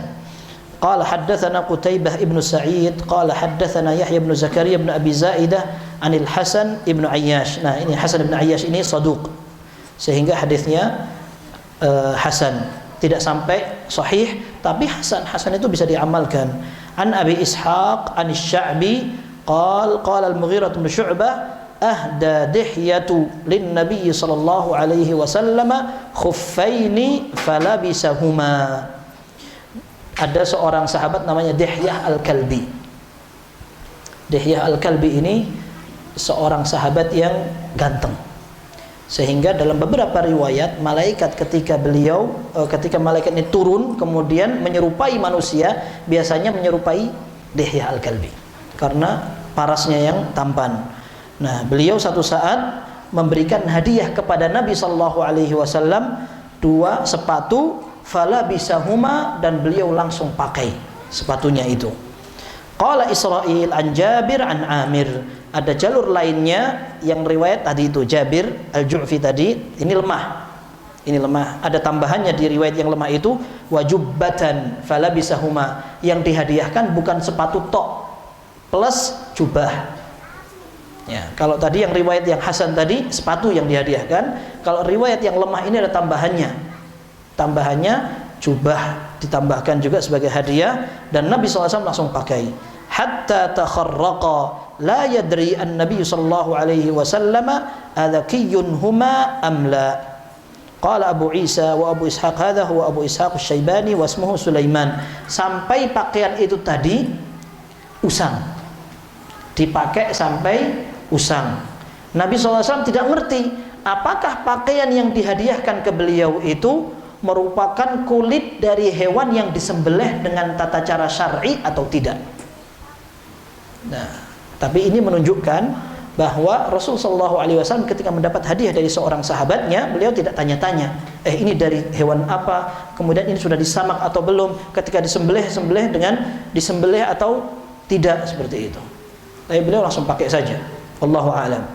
Qala haddatsana Qutaibah ibnu Sa'id qala haddatsana Yahya bin Zakaria bin Abi Zaidah anil Hasan ibnu Ayyash. Nah, ini Hasan ibnu Ayyash ini saduq, sehingga hadisnya hasan. tidak sampai sahih, tapi hasan. Hasan itu bisa diamalkan. An Abi Ishaq an Sya'bi qala al-Mughirah bin Syu'bah ahda Dihyatu lin Nabi sallallahu alaihi wasallam khuffaini falabisahuma. Ada seorang sahabat namanya Dihyah Al-Kalbi. Dihyah Al-Kalbi ini seorang sahabat yang ganteng, sehingga dalam beberapa riwayat malaikat ketika malaikat ini turun kemudian menyerupai manusia, biasanya menyerupai Dihyah Al-Kalbi karena parasnya yang tampan. Nah, beliau satu saat memberikan hadiah kepada Nabi sallallahu alaihi wasallam 2 sepatu, fala bisahuma, dan beliau langsung pakai sepatunya itu. Qala Israil an Jabir an Amir. Ada jalur lainnya yang riwayat tadi itu Jabir Al-Ju'fi tadi, ini lemah. Ini lemah. Ada tambahannya di riwayat yang lemah itu wajubbatan falabisahuma. Yang dihadiahkan bukan sepatu tok plus jubah. Ya, kalau tadi yang riwayat yang hasan tadi sepatu yang dihadiahkan, kalau riwayat yang lemah ini ada tambahannya. Tambahannya jubah ditambahkan juga sebagai hadiah, dan Nabi SAW langsung pakai. Hatta takharraqa la yadri an-nabi sallallahu alaihi wasallam adzakiyyun huma am la. Qala Abu Isa wa Abu Ishaq, hadha huwa Abu Ishaq Asy-Syaibani wa ismuhu Sulaiman. Sampai pakaian itu tadi usang, dipakai sampai usang. Nabi SAW tidak ngerti apakah pakaian yang dihadiahkan ke beliau itu merupakan kulit dari hewan yang disembelih dengan tata cara syar'i atau tidak. Nah, tapi ini menunjukkan bahwa Rasulullah SAW ketika mendapat hadiah dari seorang sahabatnya, beliau tidak tanya-tanya, ini dari hewan apa, kemudian ini sudah disamak atau belum, ketika disembelih dengan disembelih atau tidak, seperti itu. Tapi beliau langsung pakai saja. Wallahu a'lam.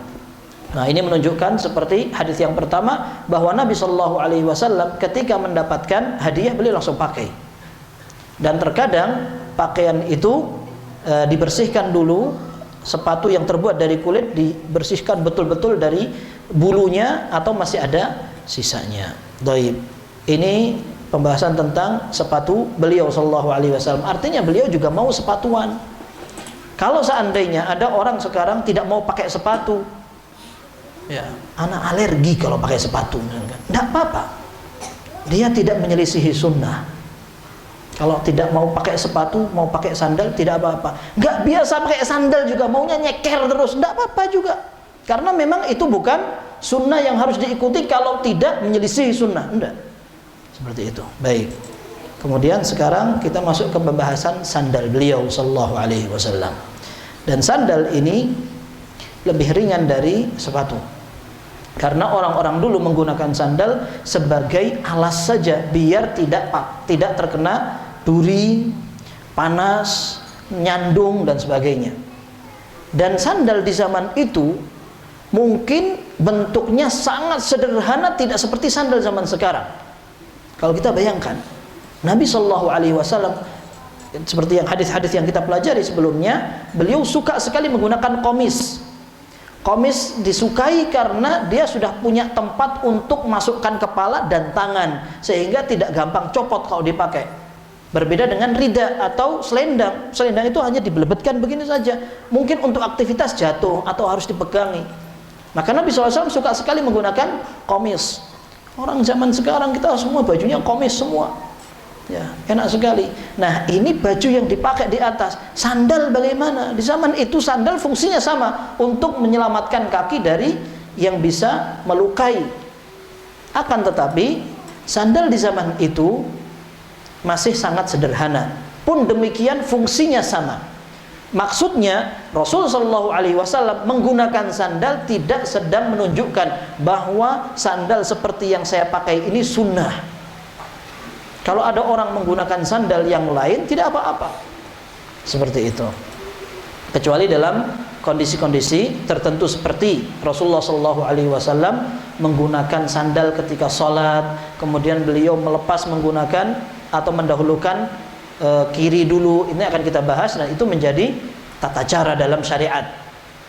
Nah, ini menunjukkan seperti hadis yang pertama bahwa Nabi SAW ketika mendapatkan hadiah beliau langsung pakai. Dan terkadang pakaian itu dibersihkan dulu, sepatu yang terbuat dari kulit dibersihkan betul-betul dari bulunya atau masih ada sisanya. Dhaib. Ini pembahasan tentang sepatu beliau sallallahu alaihi wasallam. Artinya beliau juga mau sepatuan. Kalau seandainya ada orang sekarang tidak mau pakai sepatu, ya, anak alergi kalau pakai sepatu, tidak apa-apa. Dia tidak menyelisihi sunnah. Kalau tidak mau pakai sepatu, mau pakai sandal, tidak apa-apa. Nggak biasa pakai sandal juga, maunya nyeker terus, tidak apa-apa juga. Karena memang itu bukan sunnah yang harus diikuti kalau tidak menyelisihi sunnah. Tidak. Seperti itu. Baik. Kemudian sekarang kita masuk ke pembahasan sandal beliau sallallahu alaihi wasallam. Dan sandal ini lebih ringan dari sepatu. Karena orang-orang dulu menggunakan sandal sebagai alas saja biar tidak terkena duri, panas, nyandung dan sebagainya. Dan sandal di zaman itu mungkin bentuknya sangat sederhana, tidak seperti sandal zaman sekarang. Kalau kita bayangkan, Nabi Shallallahu Alaihi Wasallam seperti yang hadis-hadis yang kita pelajari sebelumnya, beliau suka sekali menggunakan komis. Komis disukai karena dia sudah punya tempat untuk masukkan kepala dan tangan, sehingga tidak gampang copot kalau dipakai. Berbeda dengan rida atau selendang. Selendang itu hanya dibelebetkan begini saja. Mungkin untuk aktivitas jatuh atau harus dipegangi. Maka Nabi SAW suka sekali menggunakan komis. Orang zaman sekarang kita semua bajunya komis semua. Ya, enak sekali. Nah, ini baju yang dipakai di atas. Sandal bagaimana? Di zaman itu sandal fungsinya sama, untuk menyelamatkan kaki dari yang bisa melukai. Akan tetapi sandal di zaman itu masih sangat sederhana. Pun demikian fungsinya sama. Maksudnya Rasul sallallahu alaihi wasallam menggunakan sandal tidak sedang menunjukkan bahwa sandal seperti yang saya pakai ini sunnah. Kalau ada orang menggunakan sandal yang lain tidak apa-apa. Seperti itu. Kecuali dalam kondisi-kondisi tertentu seperti Rasulullah sallallahu alaihi wasallam menggunakan sandal ketika sholat, kemudian beliau melepas menggunakan atau mendahulukan kiri dulu. Ini akan kita bahas, dan itu menjadi tata cara dalam syariat.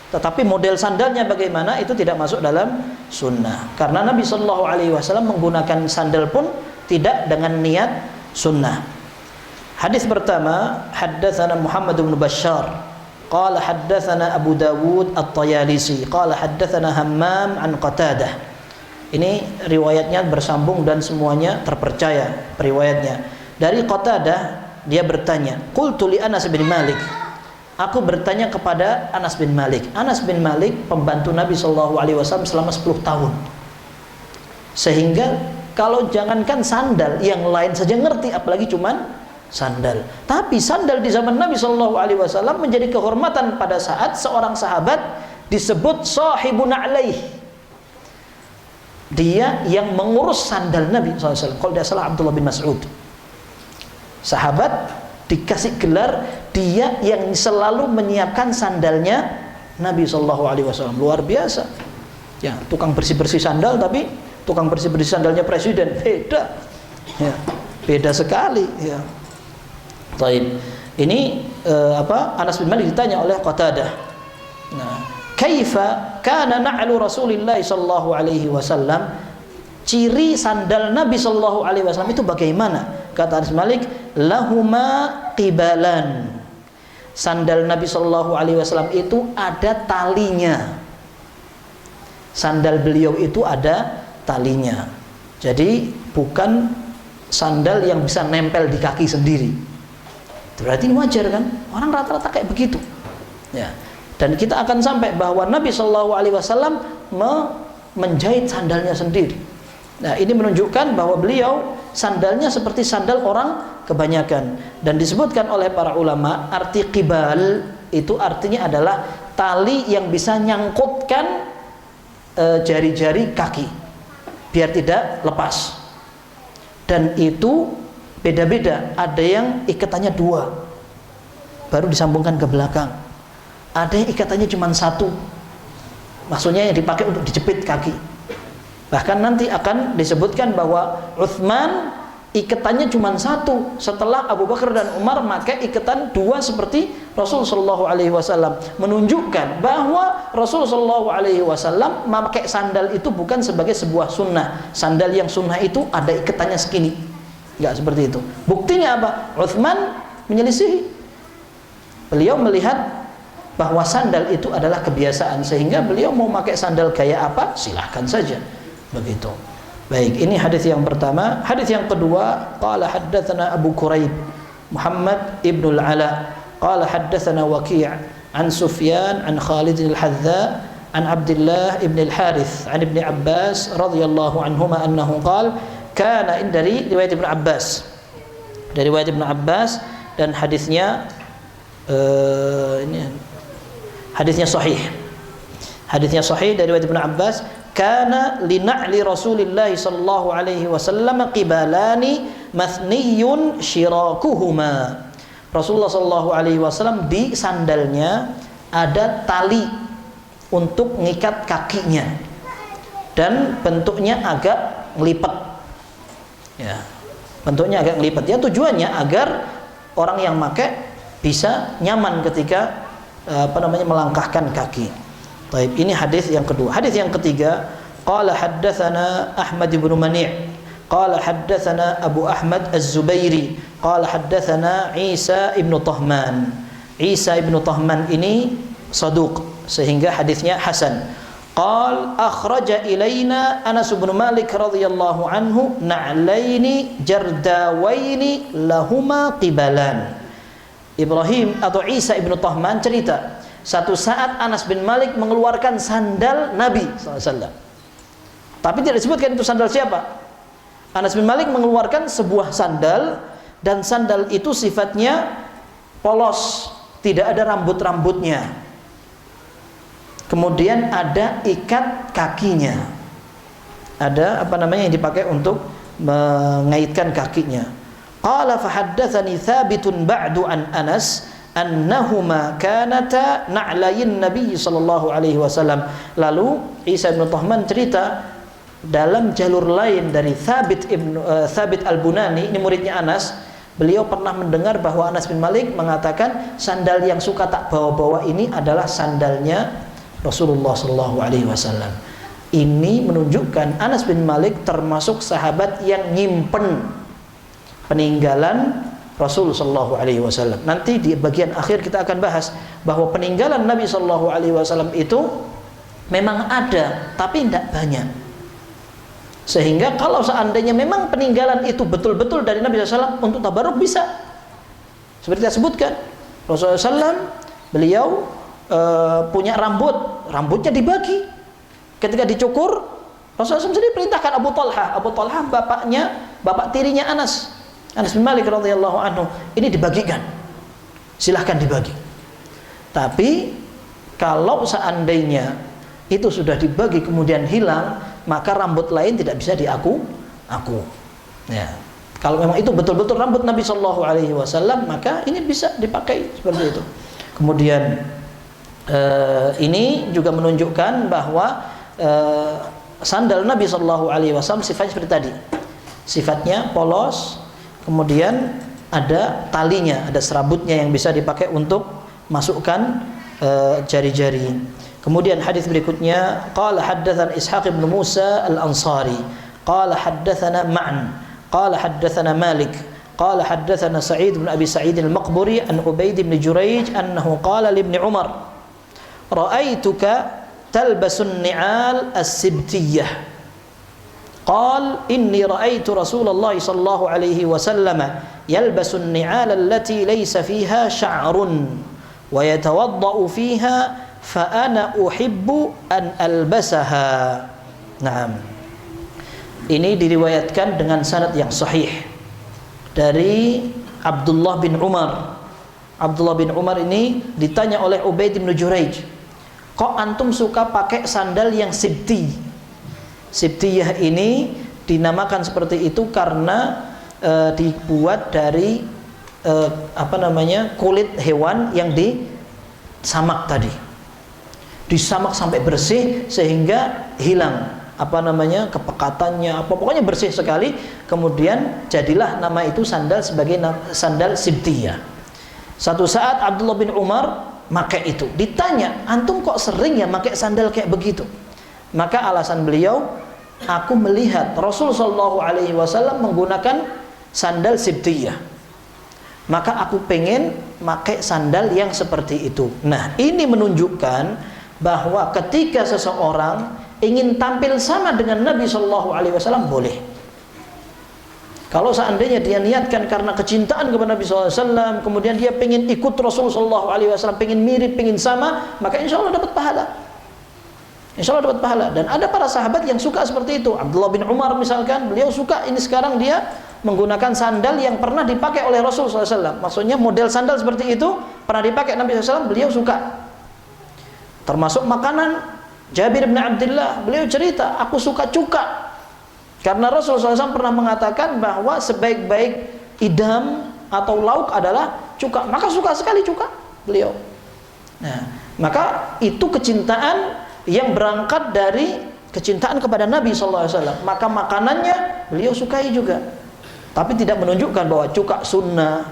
Tetapi model sandalnya bagaimana itu tidak masuk dalam sunnah. Karena Nabi Shallallahu Alaihi Wasallam menggunakan sandal pun tidak dengan niat sunnah. Hadis pertama, haddatsana Muhammad bin Bashar qala haddatsana Abu Dawud At-Tayalisi qala haddatsana Hammam an Qatadah. Ini riwayatnya bersambung dan semuanya terpercaya riwayatnya. Dari Qatadah dia bertanya, qultu li Anas bin Malik. Aku bertanya kepada Anas bin Malik. Anas bin Malik pembantu Nabi SAW selama 10 tahun. Sehingga kalau jangankan sandal, yang lain saja ngerti, apalagi cuman sandal. Tapi sandal di zaman Nabi SAW menjadi kehormatan pada saat seorang sahabat disebut sahibun alaih. Dia yang mengurus sandal Nabi SAW. Kalau tidak salah Abdullah bin Mas'ud. Sahabat dikasih gelar dia yang selalu menyiapkan sandalnya Nabi SAW. Luar biasa. Ya, tukang bersih-bersih sandal, tapi tukang bersih-bersih sandalnya presiden beda. Ya, beda sekali. Ya. Taib. Ini Anas bin Malik ditanya oleh Qatadah. Nah, kaifa kana na'lu Rasulillah sallallahu alaihi wasallam? Ciri sandal Nabi sallallahu alaihi wasallam itu bagaimana? Kata Anas bin Malik, lahuma qibalan. Sandal Nabi sallallahu alaihi wasallam itu ada talinya. Sandal beliau itu ada talinya. Jadi bukan sandal yang bisa nempel di kaki sendiri. Berarti ini wajar kan? Orang rata-rata kayak begitu. Ya. Dan kita akan sampai bahwa Nabi SAW menjahit sandalnya sendiri. Nah, ini menunjukkan bahwa beliau sandalnya seperti sandal orang kebanyakan. Dan disebutkan oleh para ulama, arti qibal itu artinya adalah tali yang bisa nyangkutkan jari-jari kaki biar tidak lepas. Dan itu beda-beda. Ada yang ikatannya 2 baru disambungkan ke belakang. Ada yang ikatannya cuma 1, maksudnya yang dipakai untuk dijepit kaki. Bahkan nanti akan disebutkan bahwa Utsman ikatannya cuma 1, setelah Abu Bakar dan Umar pakai ikatan 2 seperti Rasul sallallahu alaihi wasallam, menunjukkan bahwa Rasul sallallahu alaihi wasallam memakai sandal itu bukan sebagai sebuah sunnah. Sandal yang sunnah itu ada ikatannya segini, enggak seperti itu. Buktinya apa? Utsman menyelisihi. Beliau melihat bahwa sandal itu adalah kebiasaan, sehingga beliau mau pakai sandal gaya apa silahkan saja, begitu. Baik, ini hadis yang pertama. Hadis yang kedua, qala haddatsana Abu Quraib Muhammad ibn al-Ala qala haddatsana Waqi' an Sufyan an Khalid al-Hadza an Abdullah ibn al-Harith an Ibn Abbas radhiyallahu anhuma annahu qala kana dari riwayat Ibn Abbas, dari riwayat Ibn Abbas, dan hadisnya ini hadisnya sahih. Hadisnya sahih dari riwayat Ibnu Abbas, kana li na'li Rasulillah sallallahu alaihi wasallam qibalani mathniyun shirakuhuma. Rasulullah sallallahu alaihi wasallam di sandalnya ada tali untuk mengikat kakinya dan bentuknya agak ngelipat. Ya. Bentuknya agak ngelipat. Ya, tujuannya agar orang yang pakai bisa nyaman ketika melangkahkan kaki. Baik, ini hadis yang kedua. Hadis yang ketiga, qala haddatsana Ahmad bin Mani' qala haddatsana Abu Ahmad Az-Zubairi qala haddatsana Isa ibn Tahman. Isa ibn Tahman ini saduq sehingga hadisnya hasan. Qal akhraja ilaina Anas bin Malik radhiyallahu anhu na'laini jardawaini lahuma qibalan. Ibrahim atau Isa ibn Tahman cerita, satu saat Anas bin Malik mengeluarkan sandal Nabi SAW. Tapi tidak disebutkan itu sandal siapa. Anas bin Malik mengeluarkan sebuah sandal, dan sandal itu sifatnya polos, tidak ada rambut-rambutnya. Kemudian ada ikat kakinya, ada yang dipakai untuk mengaitkan kakinya. Qala fahaddatsani Thabitun ba'du an Anas annahuma kanata na'layin Nabi sallallahu alaihi wasallam. Lalu Isa bin Tahman cerita dalam jalur lain dari Thabit Al-Bunani, ini muridnya Anas. Beliau pernah mendengar bahwa Anas bin Malik mengatakan sandal yang suka tak bawa-bawa ini adalah sandalnya Rasulullah sallallahu alaihi wasallam. Ini menunjukkan Anas bin Malik termasuk sahabat yang nyimpen peninggalan Rasul sallallahu alaihi wasallam. Nanti di bagian akhir kita akan bahas bahwa peninggalan Nabi sallallahu alaihi wasallam itu memang ada, tapi tidak banyak. Sehingga kalau seandainya memang peninggalan itu betul-betul dari Nabi SAW, untuk tabaruk bisa. Seperti saya sebutkan, Rasulullah SAW beliau punya rambutnya dibagi. Ketika dicukur, Rasulullah SAW sendiri perintahkan Abu Talha bapak tirinya Anas bin Malik radhiyallahu anhu, ini dibagikan, silahkan dibagi. Tapi kalau seandainya itu sudah dibagi kemudian hilang, maka rambut lain tidak bisa diaku. Ya. Kalau memang itu betul-betul rambut Nabi Shallallahu Alaihi Wasallam, maka ini bisa dipakai seperti itu. Kemudian ini juga menunjukkan bahwa sandal Nabi Shallallahu Alaihi Wasallam sifatnya seperti tadi, sifatnya polos, kemudian ada talinya, ada serabutnya yang bisa dipakai untuk masukkan jari-jari. Kemudian hadis berikutnya, qala haddatsana Ishaq bin Musa al-Ansari, qala haddatsana Ma'an, qala haddatsana Malik, qala haddatsana Sa'id bin Abi Sa'id al-Maqburi an Ubaid bin Jurayj annahu qala li Ibn Umar, ra'aituka talbasu an-ni'al as-sibtiyyah. Qala inni ra'aitu Rasulullah sallallahu alaihi wasallam yalbasu an-ni'al allati laysa fiha sya'run wa yatawadda'u fiha fa ana uhibbu an albasaha. Naam. Ini diriwayatkan dengan sanad yang sahih dari Abdullah bin Umar. Abdullah bin Umar ini ditanya oleh Ubaid bin Jurayj, kok antum suka pakai sandal yang sibti? Sibtiyah ini dinamakan seperti itu karena dibuat dari kulit hewan yang disamak tadi. Disamak sampai bersih sehingga hilang kepekatannya, pokoknya bersih sekali. Kemudian jadilah nama itu sandal sebagai sandal sibtiyah. Satu saat Abdullah bin Umar pakai itu, ditanya, antum kok sering ya pakai sandal kayak begitu? Maka alasan beliau, aku melihat Rasul sallallahu alaihi wasallam menggunakan sandal sibtiyah, maka aku pengen pakai sandal yang seperti itu. Nah, ini menunjukkan bahwa ketika seseorang ingin tampil sama dengan Nabi Shallallahu Alaihi Wasallam boleh. Kalau seandainya dia niatkan karena kecintaan kepada Nabi Shallallahu Alaihi Wasallam, kemudian dia pengen ikut Rasul Shallallahu Alaihi Wasallam, pengen mirip, pengen sama, maka insya Allah dapat pahala. Insya Allah dapat pahala. Dan ada para sahabat yang suka seperti itu. Abdullah bin Umar misalkan, beliau suka ini sekarang dia menggunakan sandal yang pernah dipakai oleh Rasul Shallallahu Alaihi Wasallam. Maksudnya model sandal seperti itu pernah dipakai Nabi Shallallahu Alaihi Wasallam, beliau suka. Termasuk makanan, Jabir bin Abdullah, beliau cerita, aku suka cuka karena Rasulullah SAW pernah mengatakan bahwa sebaik-baik idam atau lauk adalah cuka, maka suka sekali cuka beliau. Nah, maka itu kecintaan yang berangkat dari kecintaan kepada Nabi SAW. Maka makanannya beliau sukai juga, tapi tidak menunjukkan bahwa cuka sunnah,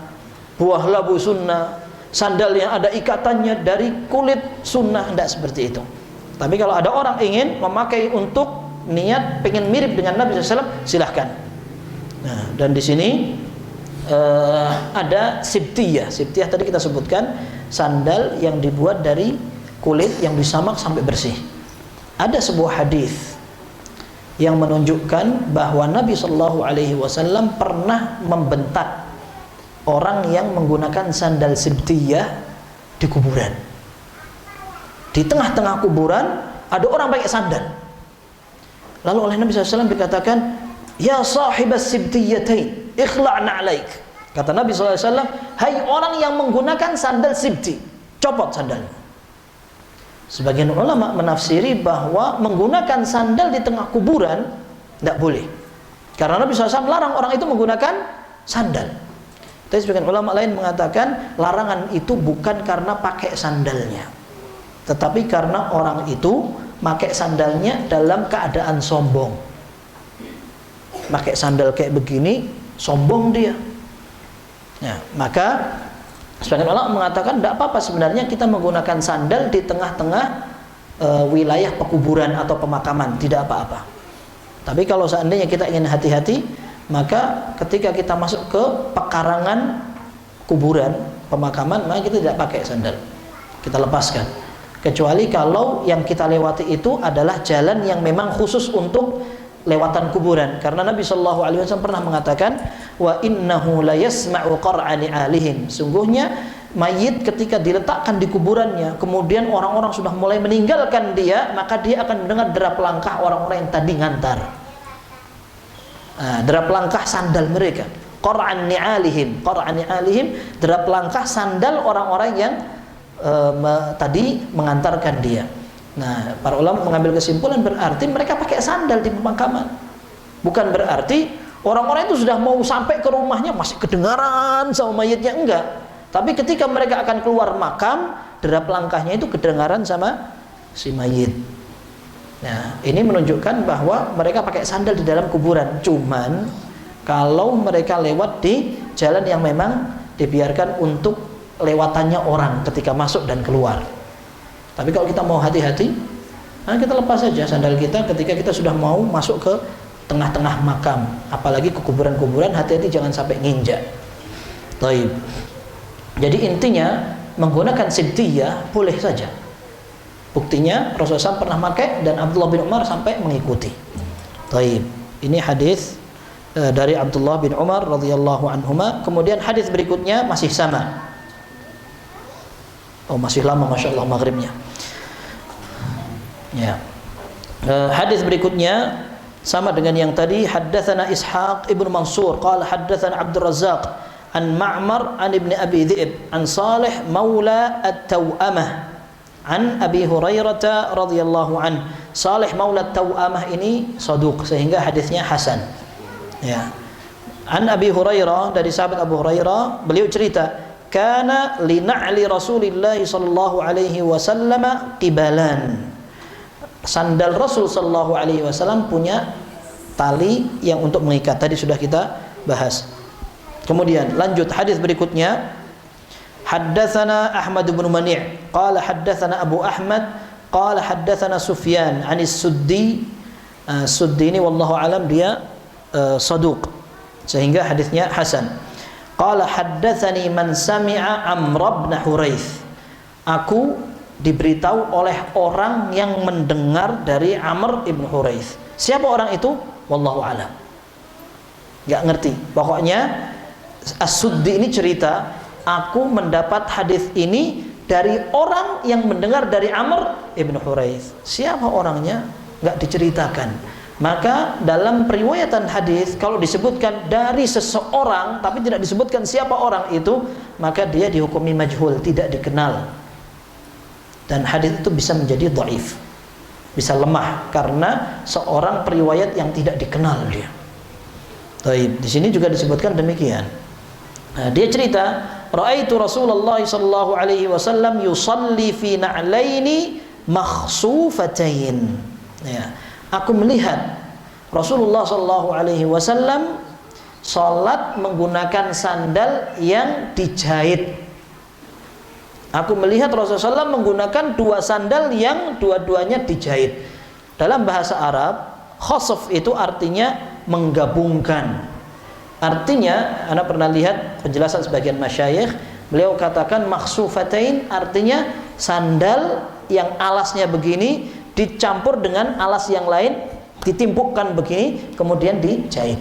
buah labu sunnah, sandal yang ada ikatannya dari kulit sunnah, tidak seperti itu. Tapi kalau ada orang ingin memakai untuk niat pengen mirip dengan Nabi SAW, silahkan. Nah, dan di sini ada sibtiyah. Sibtiyah tadi kita sebutkan sandal yang dibuat dari kulit yang disamak sampai bersih. Ada sebuah hadis yang menunjukkan bahwa Nabi Shallallahu Alaihi Wasallam pernah membentak orang yang menggunakan sandal sibtiyah di kuburan. Di tengah-tengah kuburan ada orang pakai sandal. Lalu oleh Nabi SAW dikatakan, ya sahibas sibtiyatain, ikhla'na alaik. Kata Nabi SAW, hai orang yang menggunakan sandal sibti, copot sandalnya. Sebagian ulama menafsiri bahwa menggunakan sandal di tengah kuburan tidak boleh, karena Nabi SAW larang orang itu menggunakan sandal. Tapi sebagian ulama lain mengatakan larangan itu bukan karena pakai sandalnya, tetapi karena orang itu pakai sandalnya dalam keadaan sombong. Pakai sandal kayak begini, sombong dia. Nah, maka sebagian ulama mengatakan tidak apa-apa sebenarnya kita menggunakan sandal di tengah-tengah wilayah pekuburan atau pemakaman, tidak apa-apa. Tapi kalau seandainya kita ingin hati-hati, maka ketika kita masuk ke pekarangan kuburan, pemakaman, maka kita tidak pakai sandal, kita lepaskan. Kecuali kalau yang kita lewati itu adalah jalan yang memang khusus untuk lewatan kuburan, karena Nabi Shallallahu Alaihi Wasallam pernah mengatakan, wa innahu la yasma'u qar'ani alihim, sungguhnya mayit ketika diletakkan di kuburannya, kemudian orang-orang sudah mulai meninggalkan dia, maka dia akan mendengar derap langkah orang-orang yang tadi ngantar. Derap langkah sandal mereka, qar'an ni'alihim, derap langkah sandal orang-orang yang tadi mengantarkan dia. Nah, para ulama mengambil kesimpulan berarti mereka pakai sandal di pemakaman. Bukan berarti orang-orang itu sudah mau sampai ke rumahnya masih kedengaran sama mayitnya, enggak. Tapi ketika mereka akan keluar makam, derap langkahnya itu kedengaran sama si mayit. Nah, ini menunjukkan bahwa mereka pakai sandal di dalam kuburan. Cuman kalau mereka lewat di jalan yang memang dibiarkan untuk lewatannya orang ketika masuk dan keluar. Tapi kalau kita mau hati-hati, nah kita lepas saja sandal kita ketika kita sudah mau masuk ke tengah-tengah makam, apalagi ke kuburan-kuburan, hati-hati jangan sampai nginjak. Taib. Jadi intinya menggunakan sibtiyah boleh saja. Buktinya Rasulullah SAW pernah pakai dan Abdullah bin Umar sampai mengikuti. Taib. Ini hadis dari Abdullah bin Umar radhiyallahu anhuma. Kemudian hadis berikutnya masih sama. Oh, masih lama, masya Allah maghribnya. Ya. Hadis berikutnya sama dengan yang tadi. Haddatsana Ishaq ibnu Mansur qala haddatsana Abdul Razzaq an Ma'mar an ibni Abi Dhi'b an Salih maula at-Taw'amah an Abi Hurairah radhiyallahu an. Salih maula at-Taw'amah ini saduq sehingga hadisnya hasan. Ya. An Abi Hurairah, dari sahabat Abu Hurairah, beliau cerita, kana li na'li Rasulillah sallallahu alaihi wasallam qibalan. Sandal Rasul sallallahu alaihi wasallam punya tali yang untuk mengikat. Tadi sudah kita bahas. Kemudian lanjut hadis berikutnya. Haddatsana Ahmad bin Mani' qala haddatsana Abu Ahmad qala haddatsana Sufyan 'anis Suddi. Suddi ini wallahu alam dia saduq sehingga hadisnya hasan. Qala haddatsani man sami'a Amr bin Huraits. Aku diberitahu oleh orang yang mendengar dari Amr ibn Huraits. Siapa orang itu? Wallahu alam. Enggak ngerti. Pokoknya As-Suddi ini cerita, aku mendapat hadis ini dari orang yang mendengar dari Amr ibn Huraits. Siapa orangnya? Enggak diceritakan. Maka dalam periwayatan hadis kalau disebutkan dari seseorang tapi tidak disebutkan siapa orang itu, maka dia dihukumi majhul, tidak dikenal. Dan hadis itu bisa menjadi dhaif, bisa lemah karena seorang periwayat yang tidak dikenal dia. Baik, di sini juga disebutkan demikian. Nah, dia cerita, ra'aitu Rasulullah sallallahu alaihi wasallam yusalli fi na'laini makhsufatain. Ya. Aku melihat Rasulullah sallallahu alaihi wasallam salat menggunakan sandal yang dijahit. Aku melihat Rasulullah SAW menggunakan dua sandal yang dua-duanya dijahit. Dalam bahasa Arab, khasaf itu artinya menggabungkan. Artinya, Anda pernah lihat penjelasan sebagian masyayikh, beliau katakan makhsufatain artinya sandal yang alasnya begini dicampur dengan alas yang lain, ditimpukkan begini, kemudian dijahit.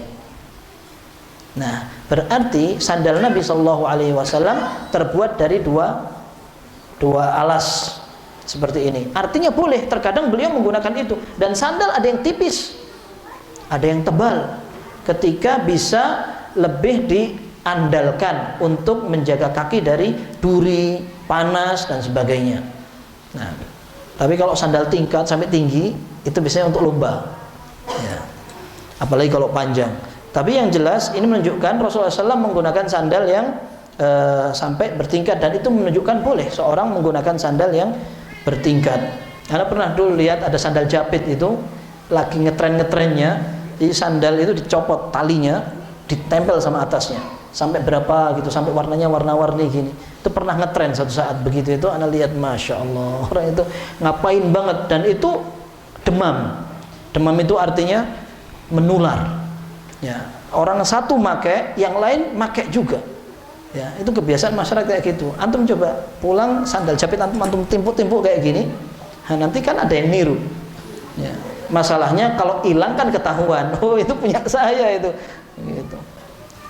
Nah, berarti sandal Nabi Shallallahu Alaihi Wasallam terbuat dari dua alas seperti ini. Artinya boleh. Terkadang beliau menggunakan itu. Dan sandal ada yang tipis, ada yang tebal. Ketika bisa lebih diandalkan untuk menjaga kaki dari duri, panas dan sebagainya. Nah, tapi kalau sandal tingkat sampai tinggi itu biasanya untuk lomba, ya. Apalagi kalau panjang. Tapi yang jelas ini menunjukkan Rasulullah SAW menggunakan sandal yang sampai bertingkat, dan itu menunjukkan boleh seorang menggunakan sandal yang bertingkat. Anda pernah dulu lihat ada sandal japit itu lagi ngetren-ngetrennya, di sandal itu dicopot talinya, ditempel sama atasnya sampai berapa gitu, sampai warnanya warna-warni gini. Itu pernah ngetren satu saat begitu. Itu ana lihat, masya Allah, orang itu ngapain banget. Dan itu demam. Demam itu artinya menular. Ya, orang satu make, yang lain make juga. Ya, itu kebiasaan masyarakat kayak gitu. Antum coba pulang sandal jepit antum timpuk-timpuk kayak gini, nah, nanti kan ada yang niru. Ya. Masalahnya kalau hilang kan ketahuan. Oh, itu punya saya itu. Gitu.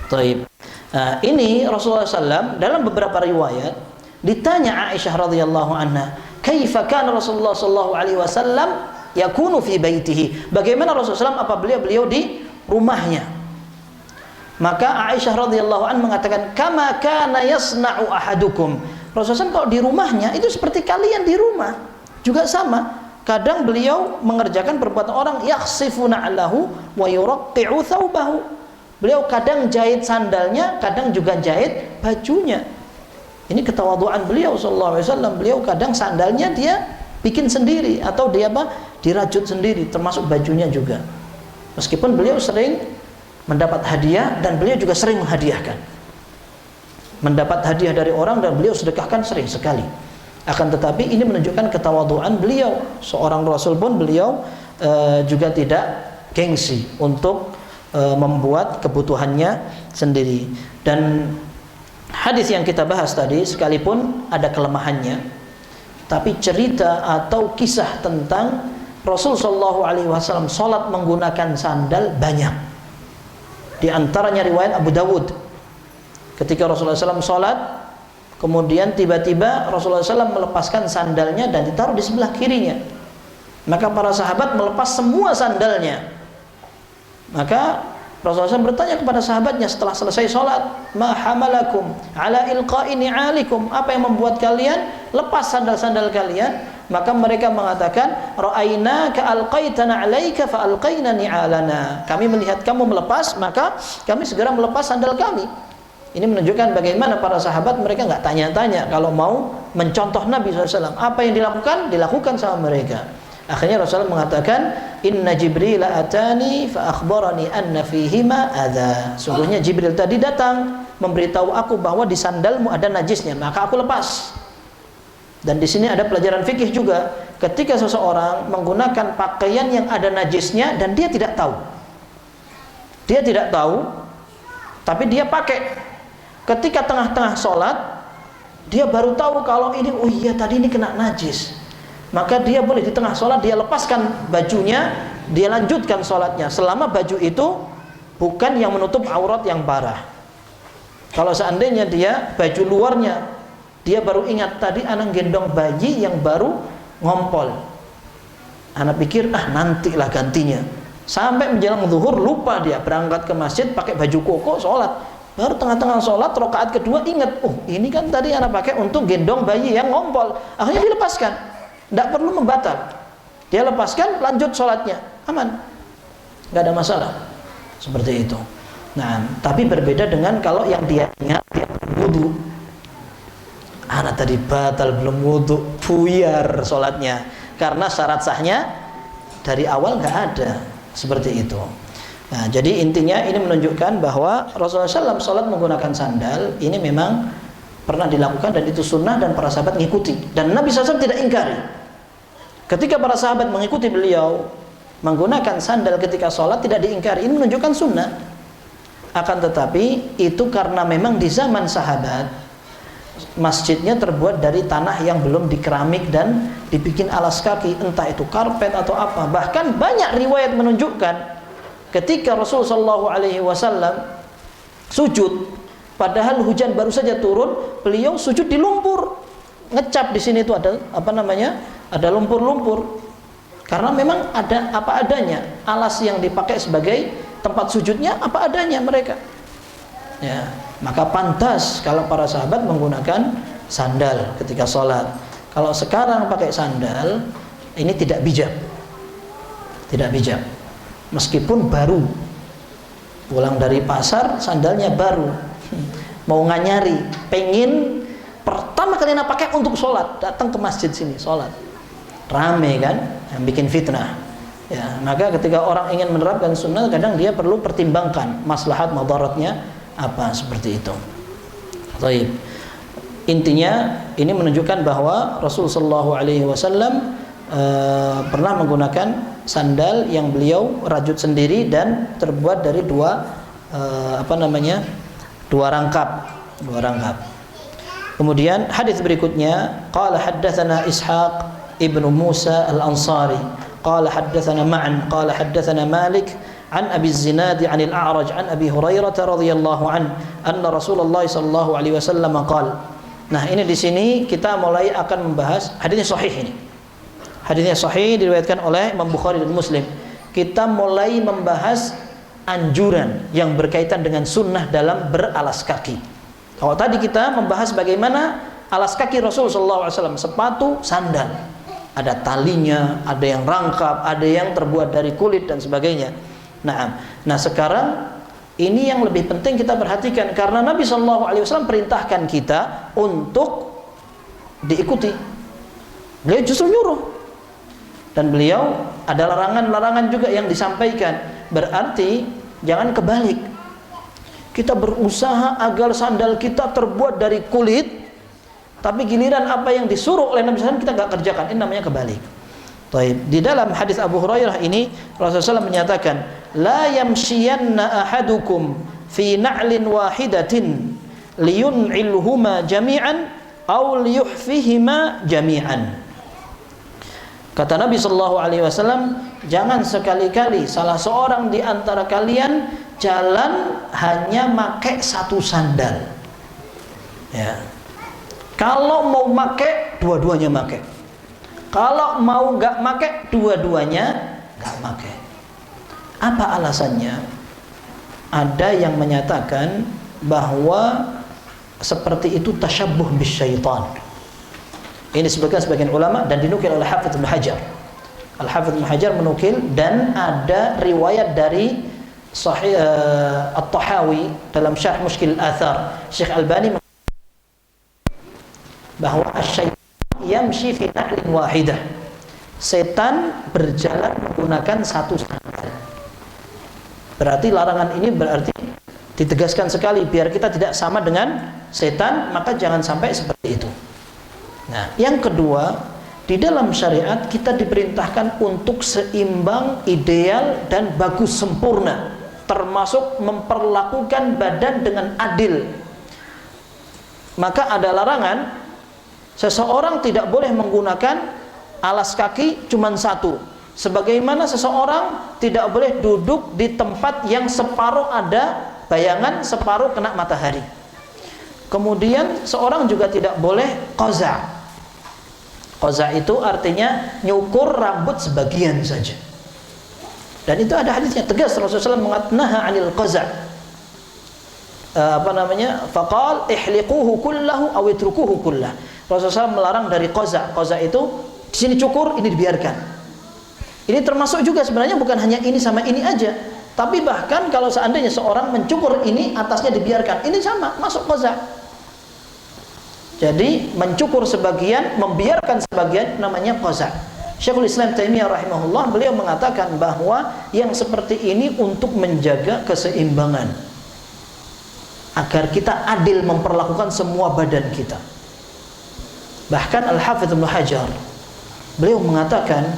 Taib. Nah, ini Rasulullah SAW dalam beberapa riwayat ditanya Aisyah radhiyallahu anha, "Kaifa kana Rasulullah sallallahu alaihi wasallam yakunu fi baitihi?" Bagaimana Rasulullah SAW apabila beliau di rumahnya? Maka Aisyah radhiyallahu anha mengatakan, "Kama kana yasna'u ahadukum." Rasulullah SAW kalau di rumahnya itu seperti kalian di rumah. Juga sama. Kadang beliau mengerjakan perbuatan orang, yakhsifu na'lahu wa yuraqqi'u thawbahu. Beliau kadang jahit sandalnya, kadang juga jahit bajunya. Ini ketawaduan beliau sallallahu alaihi wasallam. Beliau kadang sandalnya dia bikin sendiri atau dia dirajut sendiri, termasuk bajunya juga. Meskipun beliau sering mendapat hadiah dan beliau juga sering menghadiahkan. Mendapat hadiah dari orang dan beliau sedekahkan sering sekali. Akan tetapi ini menunjukkan ketawaduan beliau. Seorang Rasul pun beliau juga tidak gengsi untuk membuat kebutuhannya sendiri. Dan hadis yang kita bahas tadi sekalipun ada kelemahannya, tapi cerita atau kisah tentang Rasul sallallahu alaihi wasallam salat menggunakan sandal banyak. Di antaranya riwayat Abu Dawud. Ketika Rasulullah SAW salat, kemudian tiba-tiba Rasulullah SAW melepaskan sandalnya dan ditaruh di sebelah kirinya. Maka para sahabat melepas semua sandalnya. Maka Rasulullah SAW bertanya kepada sahabatnya setelah selesai sholat, "Ma hamalakum ala ilqa'i ni'alikum?" Apa yang membuat kalian lepas sandal-sandal kalian? Maka mereka mengatakan, "Ra'ainaka alqaitana 'alaika fa alqaina ni'alana." Kami melihat kamu melepas, maka kami segera melepas sandal kami. Ini menunjukkan bagaimana para sahabat mereka nggak tanya-tanya kalau mau mencontoh Nabi SAW. Apa yang dilakukan sama mereka. Akhirnya Rasulullah mengatakan, "Inna Jibril atani fa akhbarani anna fihima adza." Sungguhnya Jibril tadi datang memberitahu aku bahwa di sandalmu ada najisnya, maka aku lepas. Dan di sini ada pelajaran fikih juga. Ketika seseorang menggunakan pakaian yang ada najisnya dan dia tidak tahu, tapi dia pakai. Ketika tengah-tengah sholat, dia baru tahu kalau ini, oh iya tadi ini kena najis. Maka dia boleh di tengah sholat dia lepaskan bajunya, dia lanjutkan sholatnya selama baju itu bukan yang menutup aurat yang parah. Kalau seandainya dia baju luarnya, dia baru ingat tadi anak gendong bayi yang baru ngompol, anak pikir nantilah gantinya. Sampai menjelang zuhur lupa dia berangkat ke masjid pakai baju koko sholat. Baru tengah-tengah sholat rakaat kedua ingat, oh ini kan tadi anak pakai untuk gendong bayi yang ngompol. Akhirnya dilepaskan, tidak perlu membatal. Dia lepaskan, lanjut sholatnya, aman, nggak ada masalah. Seperti itu. Nah, tapi berbeda dengan kalau yang dia ingat dia wudu. Anak tadi batal belum wudu, buyar sholatnya karena syarat sahnya dari awal nggak ada. Seperti itu. Nah, jadi intinya ini menunjukkan bahwa Rasulullah SAW sholat menggunakan sandal ini memang pernah dilakukan dan itu sunnah dan para sahabat mengikuti. Dan Nabi SAW tidak ingkari. Ketika para sahabat mengikuti beliau menggunakan sandal ketika sholat tidak diingkari. Ini menunjukkan sunnah. Akan tetapi itu karena memang di zaman sahabat masjidnya terbuat dari tanah yang belum dikeramik dan dibikin alas kaki, entah itu karpet atau apa. Bahkan banyak riwayat menunjukkan ketika Rasulullah SAW sujud, padahal hujan baru saja turun, beliau sujud di lumpur, ngecap di sini itu ada ada lumpur-lumpur, karena memang ada apa adanya, alas yang dipakai sebagai tempat sujudnya apa adanya mereka. Ya, maka pantas kalau para sahabat menggunakan sandal ketika sholat. Kalau sekarang pakai sandal, ini tidak bijak, tidak bijak. Meskipun baru pulang dari pasar sandalnya baru, mau nganyari, pengen pertama kali nak pakai untuk sholat, datang ke masjid sini sholat, rame kan, yang bikin fitnah. Ya, maka ketika orang ingin menerapkan sunnah kadang dia perlu pertimbangkan maslahat madaratnya apa seperti itu. Baik. Intinya ini menunjukkan bahwa Rasul sallallahu alaihi wasallam pernah menggunakan sandal yang beliau rajut sendiri dan terbuat dari dua rangkap. Kemudian hadis berikutnya, qala haddatsana Ishaq ibnu Musa al-Ansari qala haddatsana Ma'an qala haddatsana Malik an Abi Zinad an al-A'raj an Abi Hurairah radhiyallahu an anna Rasulullah sallallahu alaihi wasallam qala. Nah, ini di sini kita mulai akan membahas hadisnya sahih ini. Hadisnya sahih diriwayatkan oleh Imam Bukhari dan Muslim. Kita mulai membahas anjuran yang berkaitan dengan sunnah dalam beralas kaki. Kalau tadi kita membahas bagaimana alas kaki Rasulullah SAW, sepatu, sandal, ada talinya, ada yang rangkap, ada yang terbuat dari kulit dan sebagainya. Nah sekarang ini yang lebih penting kita perhatikan, karena Nabi SAW perintahkan kita untuk diikuti. Beliau justru nyuruh, dan beliau ada larangan-larangan juga yang disampaikan. Berarti jangan kebalik. Kita berusaha agar sandal kita terbuat dari kulit, tapi giliran apa yang disuruh oleh Nabi SAW kita nggak kerjakan. Ini namanya kebalik. Di dalam hadis Abu Hurairah ini Rasulullah SAW menyatakan, la yamshiyanna ahadukum fi na'lin wahidatin liyun'ilhuma jami'an aw liyuhfihima jami'an. Kata Nabi SAW, jangan sekali-kali salah seorang di antara kalian jalan hanya pakai satu sandal. Ya. Kalau mau pakai, dua-duanya pakai. Kalau mau nggak pakai, dua-duanya nggak pakai. Apa alasannya? Ada yang menyatakan bahwa seperti itu tasyabbuh bisyaitan. Ini disebutkan sebagian ulama dan dinukil oleh Hafidz Ibnu Hajar. Al-Hafidz Ibnu Hajar menukil, dan ada riwayat dari Sahih At-Tahawi dalam Syarh Mushkil Al-Athar, Syekh Albani bahwa asy-syaitan yamshi fi na'lin wahidah. Setan berjalan menggunakan satu sandal. Berarti larangan ini berarti ditegaskan sekali biar kita tidak sama dengan setan, maka jangan sampai seperti itu. Nah, yang kedua, di dalam syariat kita diperintahkan untuk seimbang, ideal, dan bagus, sempurna, termasuk memperlakukan badan dengan adil. Maka ada larangan, seseorang tidak boleh menggunakan alas kaki cuma satu, sebagaimana seseorang tidak boleh duduk di tempat yang separuh ada bayangan, separuh kena matahari. Kemudian seorang juga tidak boleh qaza'. Qaza' itu artinya nyukur rambut sebagian saja. Dan itu ada hadisnya tegas, Rasulullah SAW mengatakan 'anil qaza'. Faqal ihliquhu kullahu aw itrukuhu kullah. Rasulullah SAW melarang dari qaza'. Qaza' itu di sini cukur, ini dibiarkan. Ini termasuk juga sebenarnya bukan hanya ini sama ini aja, tapi bahkan kalau seandainya seorang mencukur ini, atasnya dibiarkan, ini sama, masuk qaza'. Jadi mencukur sebagian, membiarkan sebagian, namanya qaza'. Syekhul Islam Taimiyah rahimahullah, beliau mengatakan bahwa yang seperti ini untuk menjaga keseimbangan, agar kita adil memperlakukan semua badan kita. Bahkan Al-Hafidz Ibnu Hajar, beliau mengatakan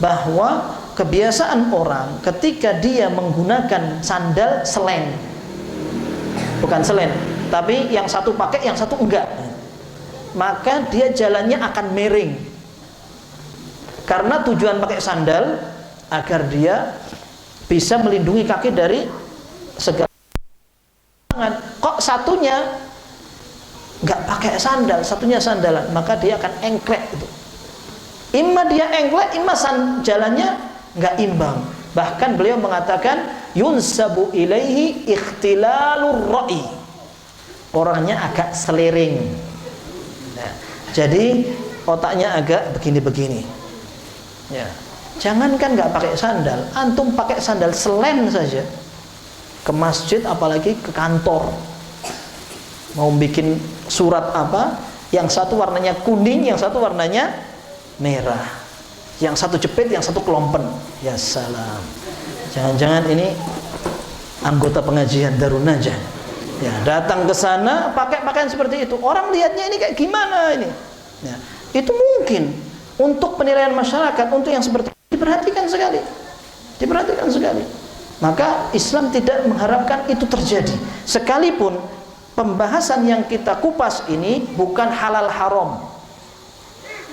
bahwa kebiasaan orang ketika dia menggunakan sandal selen, bukan selen, tapi yang satu pakai, yang satu enggak, maka dia jalannya akan miring. Karena tujuan pakai sandal agar dia bisa melindungi kaki dari segala. Kok satunya nggak pakai sandal, satunya sandalan, maka dia akan engklek itu. Imma dia engklek, imma jalannya nggak imbang. Bahkan beliau mengatakan yunsabu ilaihi ikhtilalur ra'i. Orangnya agak selering. Nah, jadi otaknya agak begini-begini. Ya, jangankan nggak pakai sandal, antum pakai sandal selen saja ke masjid, apalagi ke kantor, mau bikin surat apa, yang satu warnanya kuning, yang satu warnanya merah, yang satu jepit, yang satu kelompen. Ya salam, jangan-jangan ini anggota pengajian Darun Najah. Ya, datang ke sana pakai pakaian seperti itu. Orang lihatnya ini kayak gimana ini? Ya, itu mungkin untuk penilaian masyarakat untuk yang seperti itu diperhatikan sekali. Diperhatikan sekali. Maka Islam tidak mengharapkan itu terjadi. Sekalipun pembahasan yang kita kupas ini bukan halal haram,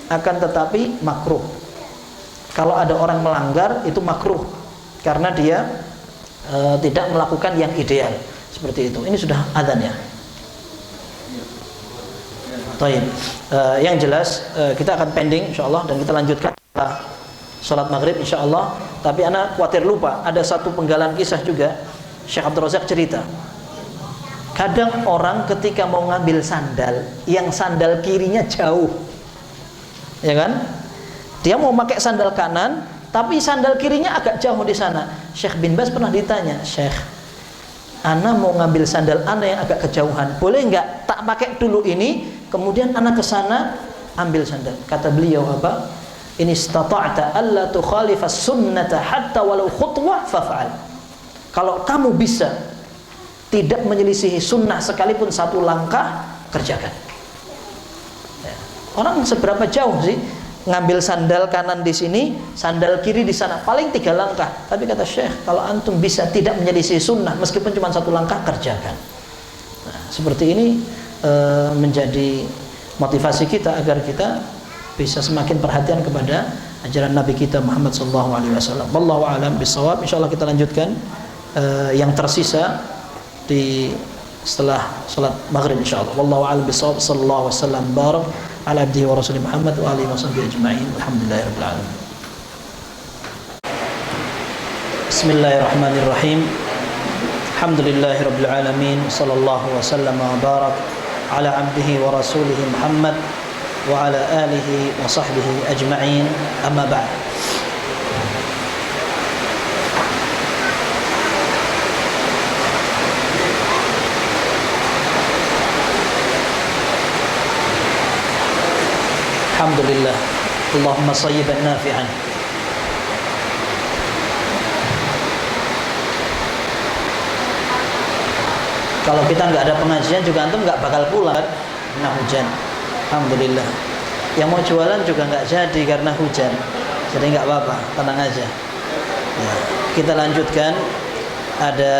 akan tetapi makruh. Kalau ada orang melanggar itu makruh karena dia tidak melakukan yang ideal seperti itu. Ini sudah adzan ya. Baik. Yang jelas kita akan pending insyaallah dan kita lanjutkan salat maghrib insyaallah. Tapi anak khawatir lupa, ada satu penggalan kisah juga. Syekh Abdul Razak cerita, kadang orang ketika mau ngambil sandal, yang sandal kirinya jauh, ya kan? Dia mau pakai sandal kanan, tapi sandal kirinya agak jauh di sana. Syekh bin Baz pernah ditanya, Syekh, ana mau ngambil sandal ana yang agak kejauhan, boleh nggak tak pakai dulu ini, kemudian ana ke sana ambil sandal? Kata beliau apa? In istata'ta alla tukhalifa sunnata hatta walau khutwah faf'al. Kalau kamu bisa tidak menyelisihi sunnah sekalipun satu langkah, kerjakan. Ya. Orang seberapa jauh sih ngambil sandal kanan di sini, sandal kiri di sana, paling 3 langkah. Tapi kata Syekh, kalau antum bisa tidak menyelisihi sunnah meskipun cuma 1 langkah, kerjakan. Nah, seperti ini menjadi motivasi kita agar kita bisa semakin perhatian kepada ajaran Nabi kita Muhammad sallallahu alaihi wasallam. Wallahu a'lam bishawab. Insyaallah kita lanjutkan yang tersisa di setelah salat maghrib insyaallah. Wallahu a'lam bishawab. Sallallahu wasallam barak ala abdihi wa rasulih Muhammad wa alihi washabbihi ajma'in. Alhamdulillahirabbil alamin. Bismillahirrahmanirrahim. Alhamdulillahirabbil alamin. Sallallahu wasallam wa barak ala abdihi wa rasulih Muhammad wa ala alihi wa sahbihi ajma'in. Amma ba'd. Alhamdulillah, Allahumma sayyiban nafi'an. Kalau kita nggak ada pengajian juga antum nggak bakal pulang karena hujan. Alhamdulillah. Yang mau jualan juga nggak jadi karena hujan. Jadi nggak apa-apa, tenang aja. Ya, kita lanjutkan. Ada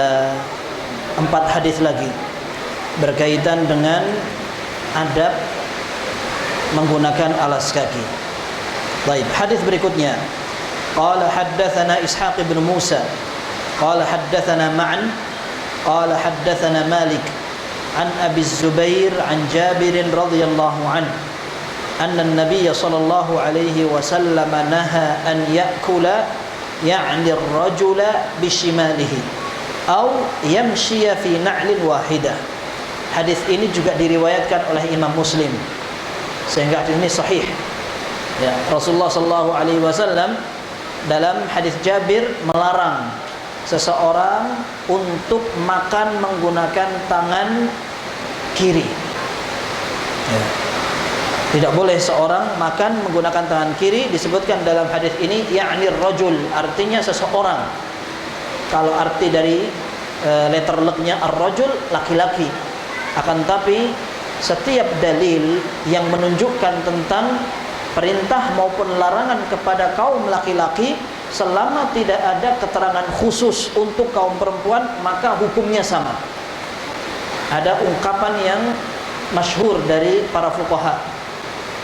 4 hadis lagi berkaitan dengan adab menggunakan alas kaki. Baik, hadis berikutnya. Qala haddatsana Ishaq bin Musa. Qala haddatsana Ma'an. Qala haddatsana Malik an Abi Zubair an Jabir radhiyallahu anhu anna an-nabiy sallallahu alaihi wasallam naha an ya'kula ya'ni ar-rajula bishimalihi aw yamshiya fi na'lin wahidah. Hadis ini juga diriwayatkan oleh Imam Muslim sehingga hadis ini sahih. Ya, Rasulullah sallallahu alaihi wasallam dalam hadis Jabir melarang seseorang untuk makan menggunakan tangan kiri. Ya. Tidak boleh seorang makan menggunakan tangan kiri. Disebutkan dalam hadis ini ya'ni rajul, artinya seseorang. Kalau arti dari letter leknya ar-rajul, laki-laki. Akan tapi setiap dalil yang menunjukkan tentang perintah maupun larangan kepada kaum laki-laki, selama tidak ada keterangan khusus untuk kaum perempuan, maka hukumnya sama. Ada ungkapan yang masyhur dari para fuqaha.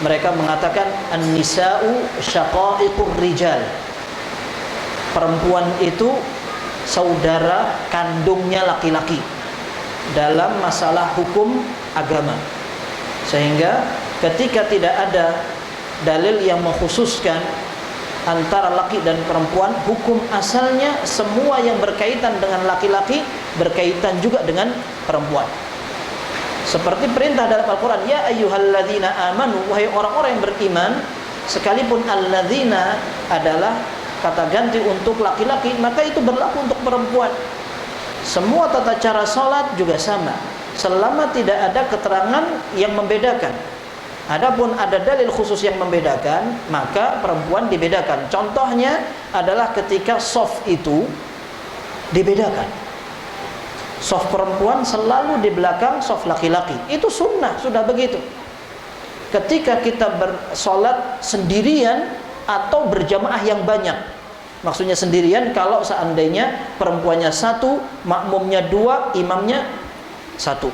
Mereka mengatakan an-nisa'u syaqa'iqur rijal. Perempuan itu saudara kandungnya laki-laki dalam masalah hukum agama. Sehingga ketika tidak ada dalil yang mengkhususkan antara laki dan perempuan, hukum asalnya semua yang berkaitan dengan laki-laki berkaitan juga dengan perempuan. Seperti perintah dalam Al-Quran, ya ayyuhalladzina amanu, wahai orang-orang yang beriman, sekalipun alladzina adalah kata ganti untuk laki-laki, maka itu berlaku untuk perempuan. Semua tata cara salat juga sama, selama tidak ada keterangan yang membedakan. Adapun ada dalil khusus yang membedakan, maka perempuan dibedakan. Contohnya adalah ketika shaf itu dibedakan. Soft perempuan selalu di belakang soft laki-laki. Itu sunnah, sudah begitu. Ketika kita bersolat sendirian atau berjamaah yang banyak. Maksudnya sendirian kalau seandainya perempuannya satu, makmumnya dua, imamnya satu,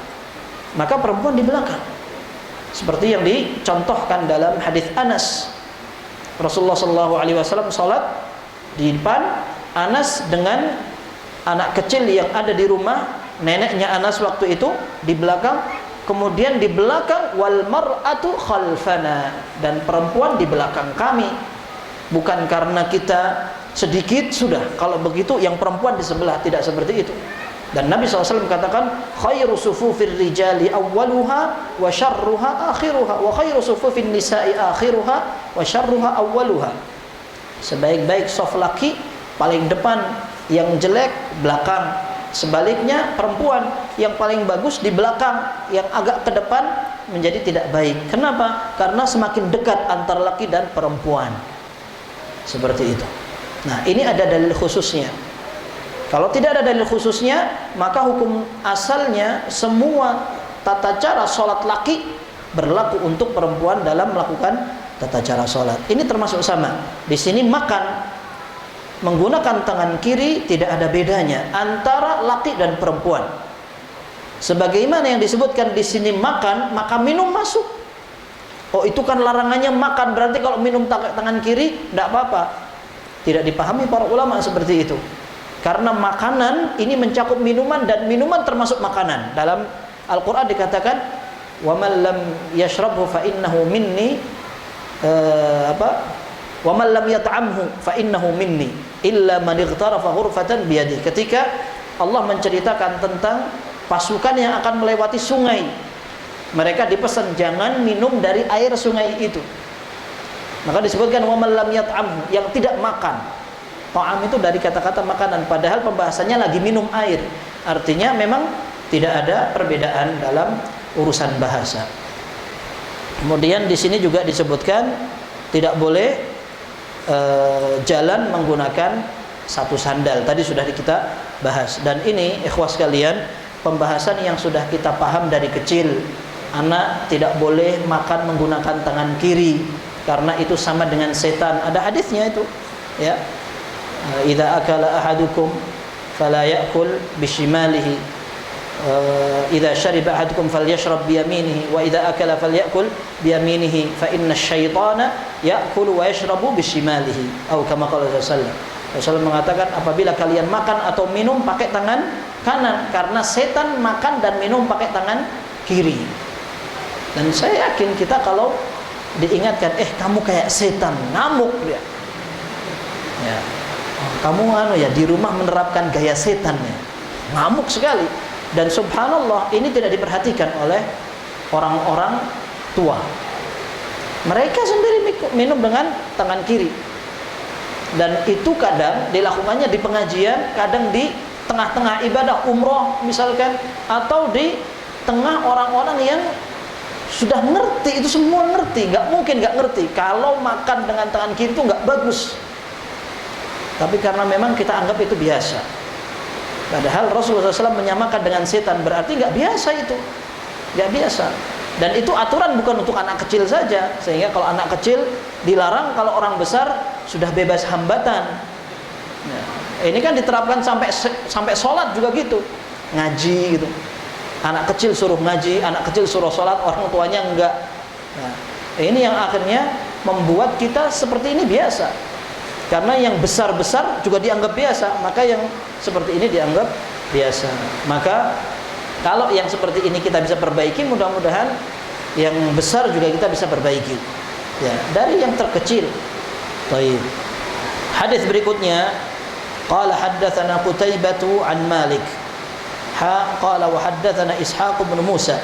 maka perempuan di belakang. Seperti yang dicontohkan dalam hadis Anas. Rasulullah SAW salat di depan, Anas dengan anak kecil yang ada di rumah, neneknya Anas waktu itu di belakang, kemudian di belakang wal mar'atu khalfana, dan perempuan di belakang kami. Bukan karena kita sedikit sudah, kalau begitu yang perempuan di sebelah, tidak seperti itu. Dan Nabi SAW katakan, khairu sufufir rijali awwaluha wa syarruha akhiruha wa khairu sufufin nisa'i akhiruha wa syarruha awwaluha. Sebaik-baik saf laki paling depan, yang jelek belakang. Sebaliknya perempuan yang paling bagus di belakang, yang agak ke depan menjadi tidak baik. Kenapa? Karena semakin dekat antara laki dan perempuan. Seperti itu. Nah, ini ada dalil khususnya. Kalau tidak ada dalil khususnya, maka hukum asalnya semua tata cara sholat laki berlaku untuk perempuan dalam melakukan tata cara sholat. Ini termasuk sama. Di sini makan menggunakan tangan kiri tidak ada bedanya antara laki dan perempuan. Sebagaimana yang disebutkan di sini makan, maka minum masuk. Oh, itu kan larangannya makan, berarti kalau minum tangan kiri tidak apa-apa. Tidak dipahami para ulama seperti itu. Karena makanan ini mencakup minuman, dan minuman termasuk makanan. Dalam Al-Quran dikatakan, wa man lam yashrabhu fa innahu minni wa man lam yat'amhu fa innahu minni illa man ightarafa ghurfatan biyadi. Ketika Allah menceritakan tentang pasukan yang akan melewati sungai, mereka dipesan jangan minum dari air sungai itu. Maka disebutkan wa man lam yat'amhu, yang tidak makan. Ta'am itu dari kata-kata makanan, padahal pembahasannya lagi minum air. Artinya memang tidak ada perbedaan dalam urusan bahasa. Kemudian di sini juga disebutkan tidak boleh jalan menggunakan satu sandal. Tadi sudah kita bahas. Dan ini ikhwas sekalian, pembahasan yang sudah kita paham dari kecil. Anak tidak boleh makan menggunakan tangan kiri karena itu sama dengan setan. Ada hadisnya itu, ya. Idza akala ahadukum fala ya'kul bishimalihi, idza shariba ahadukum falyashrab biyaminihi, wa idza akala falyakul biyaminihi, fa inna asyaitana ya'kulu wa yashrabu bishimalihi, atau kama qala Rasulullah. Rasulullah mengatakan, apabila kalian makan atau minum pakai tangan kanan, karena setan makan dan minum pakai tangan kiri. Dan saya yakin kita kalau diingatkan, kamu kayak setan, ngamuk dia. Ya. Kamu di rumah menerapkan gaya setannya, ngamuk sekali. Dan subhanallah, ini tidak diperhatikan oleh orang-orang tua. Mereka sendiri minum dengan tangan kiri. Dan itu kadang dilakukannya di pengajian, kadang di tengah-tengah ibadah umroh misalkan, atau di tengah orang-orang yang sudah ngerti, itu semua ngerti. Gak mungkin gak ngerti kalau makan dengan tangan kiri itu gak bagus. Tapi karena memang kita anggap itu biasa. Padahal Rasulullah SAW menyamakan dengan setan, berarti nggak biasa itu, nggak biasa. Dan itu aturan bukan untuk anak kecil saja. Sehingga kalau anak kecil dilarang, kalau orang besar sudah bebas hambatan. Nah, ini kan diterapkan sampai sholat juga gitu, ngaji gitu. Anak kecil suruh ngaji, anak kecil suruh sholat, orang tuanya enggak. Nah, ini yang akhirnya membuat kita seperti ini biasa. Karena yang besar-besar juga dianggap biasa, maka yang seperti ini dianggap biasa. Maka kalau yang seperti ini kita bisa perbaiki, mudah-mudahan yang besar juga kita bisa perbaiki. Ya, dari yang terkecil. Baik. Hadis berikutnya, qala haddatsana Qutaibah an Malik. Qala wa haddatsana Ishaq bin Musa.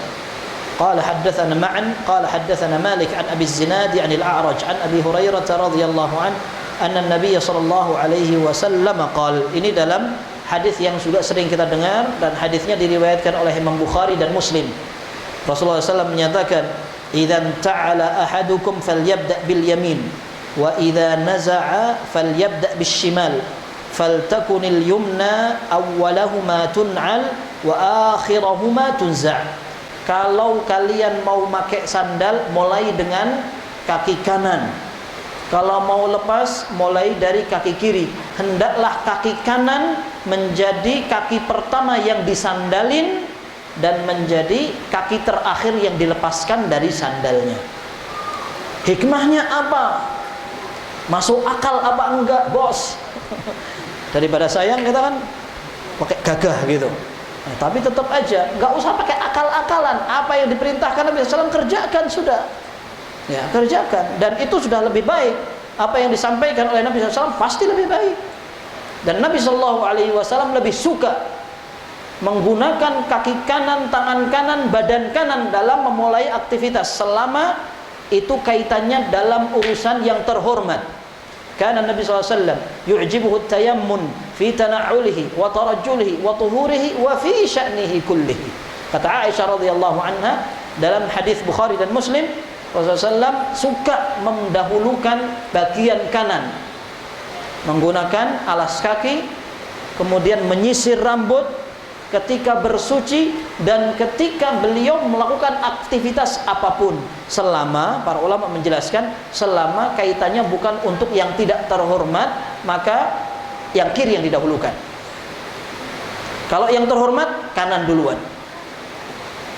قال حدثنا معا قال حدثنا مالك عن أبي الزناد عن الأعرج عن أبي هريرة رضي الله عنه أن النبي صلى الله عليه وسلم قال. Ini dalam hadis yang juga sering kita dengar, dan hadisnya diriwayatkan oleh Imam Bukhari dan Muslim. Rasulullah SAW menyatakan, "Idza ta'ala ahadukum falyabda' bil yamin wa idza naza'a falyabda' bis shimal faltakunil yumna awwalahuma tun'al wa akhirahuma tunza'. Kalau kalian mau pakai sandal, mulai dengan kaki kanan. Kalau mau lepas, mulai dari kaki kiri. Hendaklah kaki kanan menjadi kaki pertama yang disandalin dan menjadi kaki terakhir yang dilepaskan dari sandalnya. Hikmahnya apa? Masuk akal apa enggak, bos? Daripada sayang kita kan pakai gagah gitu. Nah, tapi tetap aja enggak usah pakai akal-akalan. Apa yang diperintahkan Nabi SAW kerjakan sudah. Ya, kerjakan, dan itu sudah lebih baik. Apa yang disampaikan oleh Nabi SAW pasti lebih baik. Dan Nabi SAW lebih suka menggunakan kaki kanan, tangan kanan, badan kanan dalam memulai aktivitas selama itu kaitannya dalam urusan yang terhormat. Karena Nabi SAW yu'jibuhu tayammun fi tana'ulihi wa tarajjulihi wa tuhurihi wa fi sya'nihi kullihi. Kata Aisyah radhiyallahu anha dalam hadis Bukhari dan Muslim, Rasulullah SAW suka mendahulukan bagian kanan, menggunakan alas kaki, kemudian menyisir rambut ketika bersuci, dan ketika beliau melakukan aktivitas apapun, selama, para ulama menjelaskan, selama kaitannya bukan untuk yang tidak terhormat, maka yang kiri yang didahulukan. Kalau yang terhormat, kanan duluan.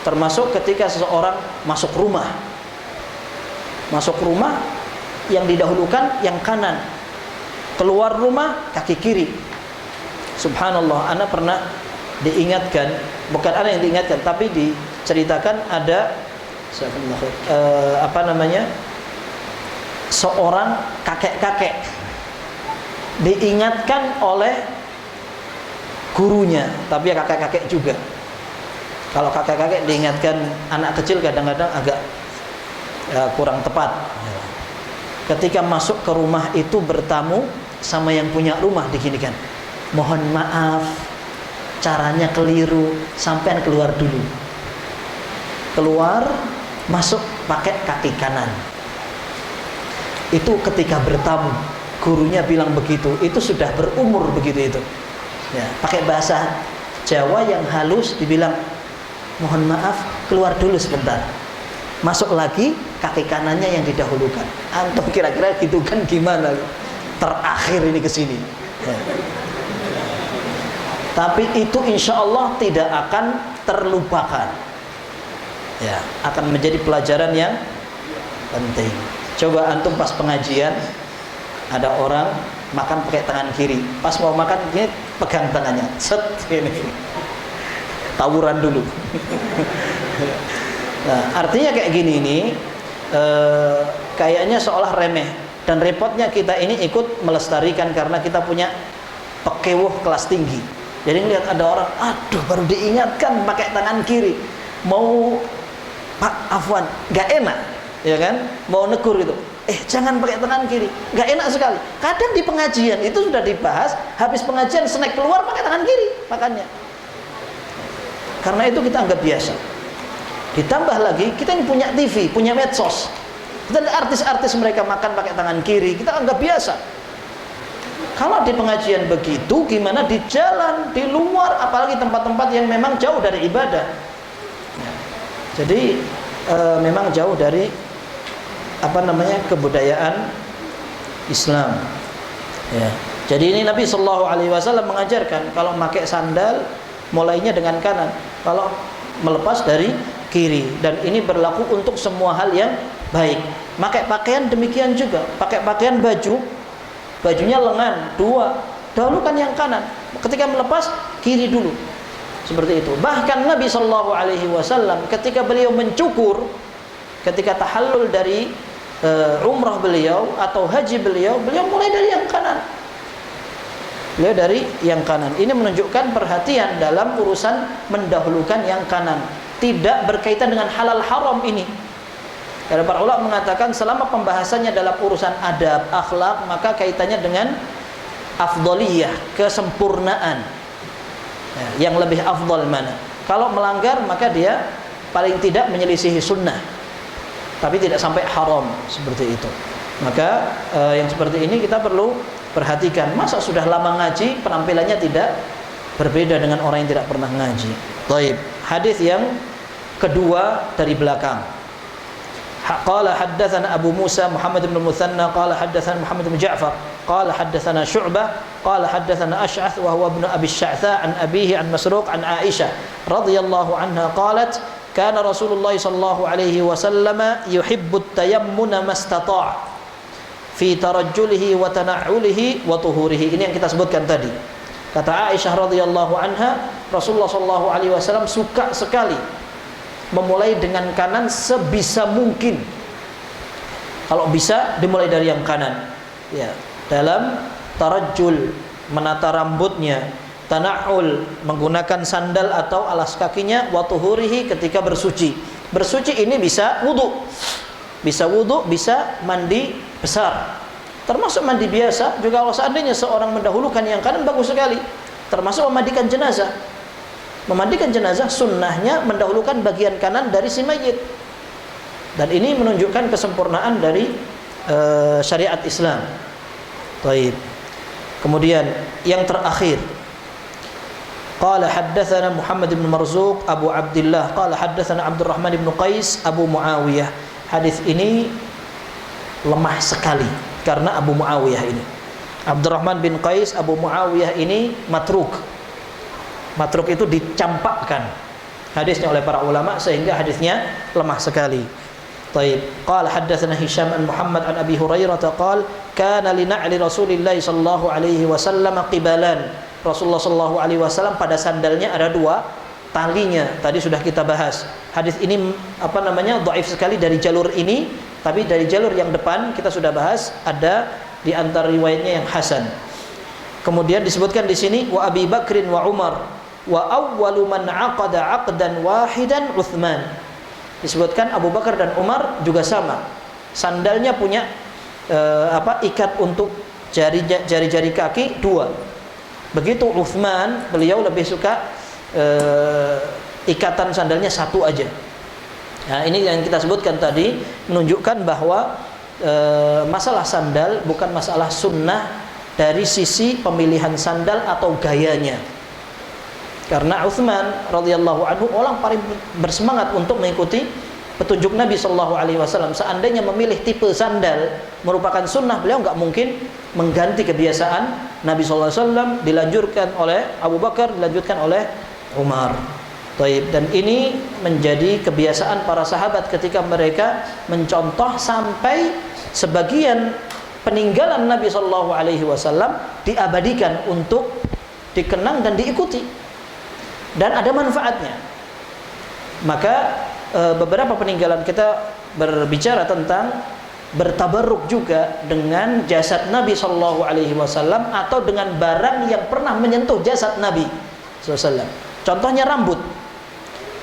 Termasuk ketika seseorang masuk rumah. Masuk rumah, yang didahulukan yang kanan. Keluar rumah, kaki kiri. Subhanallah, ana pernah diingatkan, bukan ana yang diingatkan, tapi diceritakan ada seorang kakek-kakek diingatkan oleh gurunya, tapi ya kakek-kakek juga. Kalau kakek-kakek diingatkan anak kecil kadang-kadang agak kurang tepat. Ketika masuk ke rumah itu bertamu sama yang punya rumah, diginikan, mohon maaf, caranya keliru, sampean keluar dulu. Keluar, masuk pakai kaki kanan. Itu ketika bertamu, gurunya bilang begitu, itu sudah berumur begitu itu. Ya, pakai bahasa Jawa yang halus dibilang, mohon maaf, keluar dulu sebentar. Masuk lagi, kaki kanannya yang didahulukan. Antum kira-kira gitu kan gimana? Terakhir ini ke sini. Ya. Tapi itu insya Allah tidak akan terlupakan. Ya, akan menjadi pelajaran yang penting. Coba antum pas pengajian, ada orang makan pakai tangan kiri. Pas mau makan, ini pegang tangannya. Set, ini. Tawuran dulu. Nah, artinya kayak gini ini kayaknya seolah remeh, dan repotnya kita ini ikut melestarikan karena kita punya pekewuh kelas tinggi. Jadi ngelihat ada orang, aduh baru diingatkan pakai tangan kiri, mau Pak Afwan, nggak enak, ya kan? Mau negur gitu, jangan pakai tangan kiri, nggak enak sekali. Kadang di pengajian itu sudah dibahas, habis pengajian snack keluar pakai tangan kiri makannya. Karena itu kita anggap biasa. Ditambah lagi kita ini punya TV, punya medsos. Kita lihat artis-artis mereka makan pakai tangan kiri, kita anggap biasa. Kalau di pengajian begitu, gimana di jalan, di luar, apalagi tempat-tempat yang memang jauh dari ibadah. Ya. Jadi memang jauh dari kebudayaan Islam. Ya. Jadi ini Nabi SAW mengajarkan kalau pakai sandal mulainya dengan kanan, kalau melepas dari kiri, dan ini berlaku untuk semua hal yang baik. Pakai pakaian demikian juga, pakai pakaian baju, bajunya lengan dua, dahulukan yang kanan. Ketika melepas, kiri dulu. Seperti itu. Bahkan Nabi SAW ketika beliau mencukur, ketika tahallul dari umrah beliau atau haji beliau mulai dari yang kanan. Beliau dari yang kanan. Ini menunjukkan perhatian dalam urusan mendahulukan yang kanan. Tidak berkaitan dengan halal haram ini. Karena para ulama mengatakan selama pembahasannya dalam urusan adab, akhlak, maka kaitannya dengan afdoliyah, kesempurnaan. Ya, yang lebih afdol mana? Kalau melanggar maka dia paling tidak menyelisihi sunnah, tapi tidak sampai haram seperti itu. Maka yang seperti ini kita perlu perhatikan. Masa sudah lama ngaji penampilannya tidak berbeda dengan orang yang tidak pernah ngaji. Baik, hadis yang kedua dari belakang. Qala haddatsana Abu Musa Muhammad bin Muthanna qala haddatsana Muhammad bin Ja'far qala haddatsana Syu'bah qala haddatsana Ash'ath wa huwa ibn Abi Sya'tha an abihi an Masruq an Aisyah radhiyallahu anha qalat kana Rasulullah sallallahu alaihi wasallam yuhibbu at-tayammuna mastata' fi tarajjulihi wa tana'ulihi wa tuhurihi. Ini yang kita sebutkan tadi. Kata Aisyah radhiyallahu anha, Rasulullah sallallahu alaihi wasallam suka sekali memulai dengan kanan sebisa mungkin. Kalau bisa dimulai dari yang kanan. Ya, dalam tarajjul, menata rambutnya, tana'ul, menggunakan sandal atau alas kakinya, wa tuhurihi, ketika bersuci. Bersuci ini bisa wudu. Bisa wudu, bisa mandi besar. Termasuk mandi biasa juga. Kalau seandainya seorang mendahulukan yang kanan, bagus sekali. Termasuk memandikan jenazah. Memandikan jenazah sunnahnya mendahulukan bagian kanan dari si mayit. Dan ini menunjukkan kesempurnaan dari syariat Islam. Baik. Kemudian yang terakhir, qala haddatsana Muhammad bin Marzuq Abu Abdullah qala haddatsana Abdurrahman bin Qais Abu Muawiyah. Hadis ini lemah sekali karena Abu Muawiyah ini. Abdurrahman bin Qais Abu Muawiyah ini matruk. Matruk itu dicampakkan hadisnya oleh para ulama sehingga hadisnya lemah sekali. Taib. Qala haddatsana Hisham an Muhammad an Abi Hurairah qala kana li na'li Rasulillah sallallahu alaihi wasallam qibalan. Rasulullah sallallahu alaihi wasallam pada sandalnya ada dua talinya. Tadi sudah kita bahas. Hadis ini dhaif sekali dari jalur ini, tapi dari jalur yang depan kita sudah bahas ada di antara riwayatnya yang hasan. Kemudian disebutkan di sini wa Abi Bakrin wa Umar wa awwalu man 'aqada 'aqdan wahidan Utsman. Disebutkan Abu Bakar dan Umar juga sama. Sandalnya punya ikat untuk jari-jari kaki dua. Begitu Utsman, beliau lebih suka ikatan sandalnya satu aja. Nah, ini yang kita sebutkan tadi menunjukkan bahwa masalah sandal bukan masalah sunnah dari sisi pemilihan sandal atau gayanya. Karena Utsman radhiyallahu anhu orang paling bersemangat untuk mengikuti petunjuk Nabi sallallahu alaihi wasallam. Seandainya memilih tipe sandal merupakan sunnah, beliau enggak mungkin mengganti kebiasaan Nabi sallallahu alaihi wasallam. Dilanjutkan oleh Abu Bakar, dilanjutkan oleh Umar. Taib. Dan ini menjadi kebiasaan para sahabat ketika mereka mencontoh sampai sebagian peninggalan Nabi sallallahu alaihi wasallam diabadikan untuk dikenang dan diikuti. Dan ada manfaatnya. Maka beberapa peninggalan kita berbicara tentang bertabarruk juga dengan jasad Nabi sallallahu alaihi wasallam atau dengan barang yang pernah menyentuh jasad Nabi sallallahu alaihi wasallam. Contohnya rambut.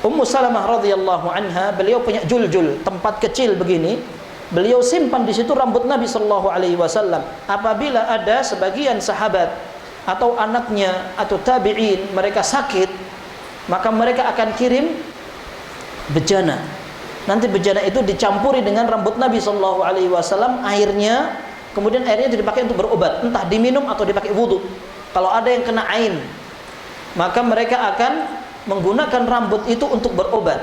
Ummu Salamah radhiyallahu anha, beliau punya juljul, tempat kecil begini. Beliau simpan di situ rambut Nabi sallallahu alaihi wasallam. Apabila ada sebagian sahabat atau anaknya atau tabi'in mereka sakit, maka mereka akan kirim bejana. Nanti bejana itu dicampuri dengan rambut Nabi sallallahu alaihi wasallam, airnya, kemudian airnya dipakai untuk berobat, entah diminum atau dipakai wudu. Kalau ada yang kena ain, maka mereka akan menggunakan rambut itu untuk berobat.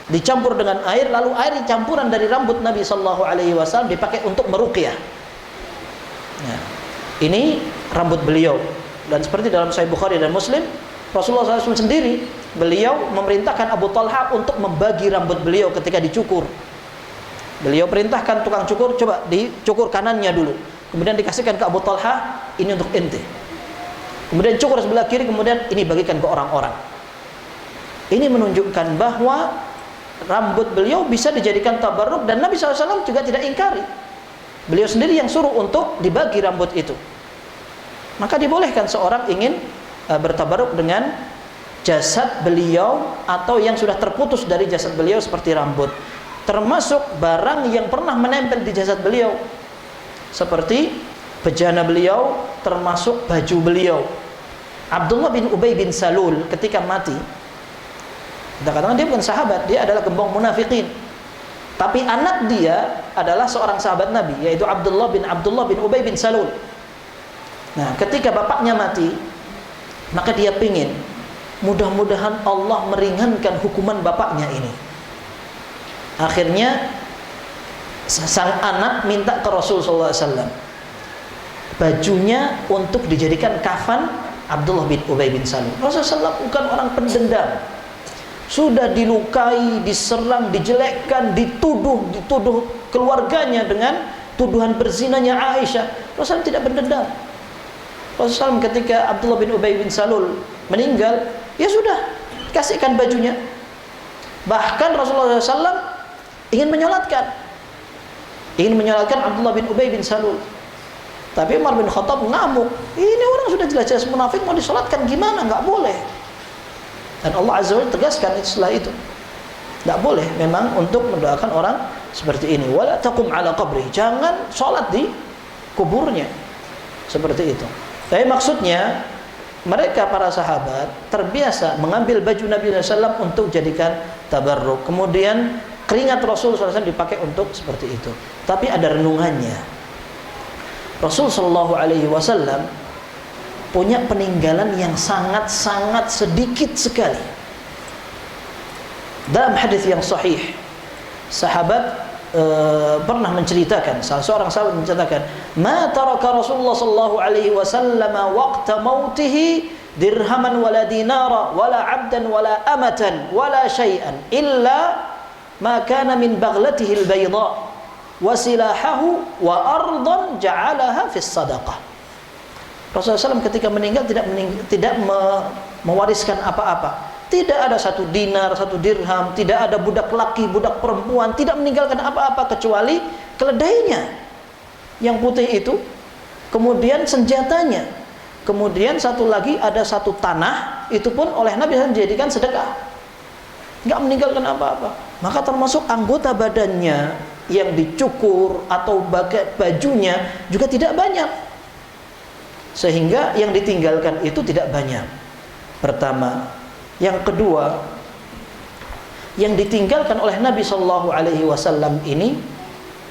Dicampur dengan air, lalu air campuran dari rambut Nabi sallallahu alaihi wasallam dipakai untuk meruqyah. Nah, ini rambut beliau. Dan seperti dalam Sahih Bukhari dan Muslim, Rasulullah SAW sendiri, beliau memerintahkan Abu Talha untuk membagi rambut beliau ketika dicukur. Beliau perintahkan tukang cukur, coba dicukur kanannya dulu, kemudian dikasihkan ke Abu Talha, ini untuk ente. Kemudian cukur sebelah kiri, kemudian ini bagikan ke orang-orang. Ini menunjukkan bahwa rambut beliau bisa dijadikan tabarruk, dan Nabi SAW juga tidak ingkari. Beliau sendiri yang suruh untuk dibagi rambut itu. Maka dibolehkan seorang ingin bertabarruk dengan jasad beliau atau yang sudah terputus dari jasad beliau seperti rambut. Termasuk barang yang pernah menempel di jasad beliau, seperti bejana beliau, termasuk baju beliau. Abdullah bin Ubay bin Salul ketika mati, kita katakan dia bukan sahabat, dia adalah gembong munafikin. Tapi anak dia adalah seorang sahabat Nabi, yaitu Abdullah bin Ubay bin Salul. Nah, ketika bapaknya mati, Maka dia pingin, mudah-mudahan Allah meringankan hukuman bapaknya ini. Akhirnya sang anak minta ke Rasul SAW bajunya untuk dijadikan kafan Abdullah bin Ubay bin Salul. Rasulullah SAW bukan orang pendendam. Sudah dilukai, diserang, dijelekkan, dituduh keluarganya dengan tuduhan berzinanya Aisyah. Rasulullah tidak berdendam. Rasulullah ketika Abdullah bin Ubay bin Salul meninggal, ya sudah, kasihkan bajunya. Bahkan Rasulullah SAW ingin menyolatkan Abdullah bin Ubay bin Salul. Tapi Umar bin Khattab ngamuk. Ini orang sudah jelas-jelas munafik, mau disolatkan gimana? Nggak boleh. Dan Allah Azza wa Jalla tegaskan setelah itu, nggak boleh memang untuk mendoakan orang seperti ini. Wala taqum ala qabri, jangan sholat di kuburnya. Seperti itu. Tapi maksudnya mereka para sahabat terbiasa mengambil baju Nabi SAW untuk jadikan tabarruk. Kemudian keringat Rasul SAW dipakai untuk seperti itu. Tapi ada renungannya. Rasul SAW punya peninggalan yang sangat-sangat sedikit sekali. Dalam hadis yang sahih, sahabat pernah menceritakan, salah seorang sahabat menceritakan, "Ma taraka Rasulullah sallallahu alaihi wasallam waqta mautihi dirhaman wala dinara wala 'abdan wala amatan wala syai'an illa ma kana min baghlatihi al-bayda wa silahahu wa ardan ja'alaha fi sadaqah." Rasulullah SAW ketika meninggal tidak mewariskan apa-apa. Tidak ada satu dinar, satu dirham, tidak ada budak laki, budak perempuan, tidak meninggalkan apa-apa kecuali keledainya yang putih itu, kemudian senjatanya, kemudian satu lagi ada satu tanah, itu pun oleh Nabi SAW dijadikan sedekah. Nggak meninggalkan apa-apa. Maka termasuk anggota badannya yang dicukur atau bajunya juga tidak banyak, sehingga yang ditinggalkan itu tidak banyak. Pertama. Yang kedua, yang ditinggalkan oleh Nabi Shallallahu Alaihi Wasallam ini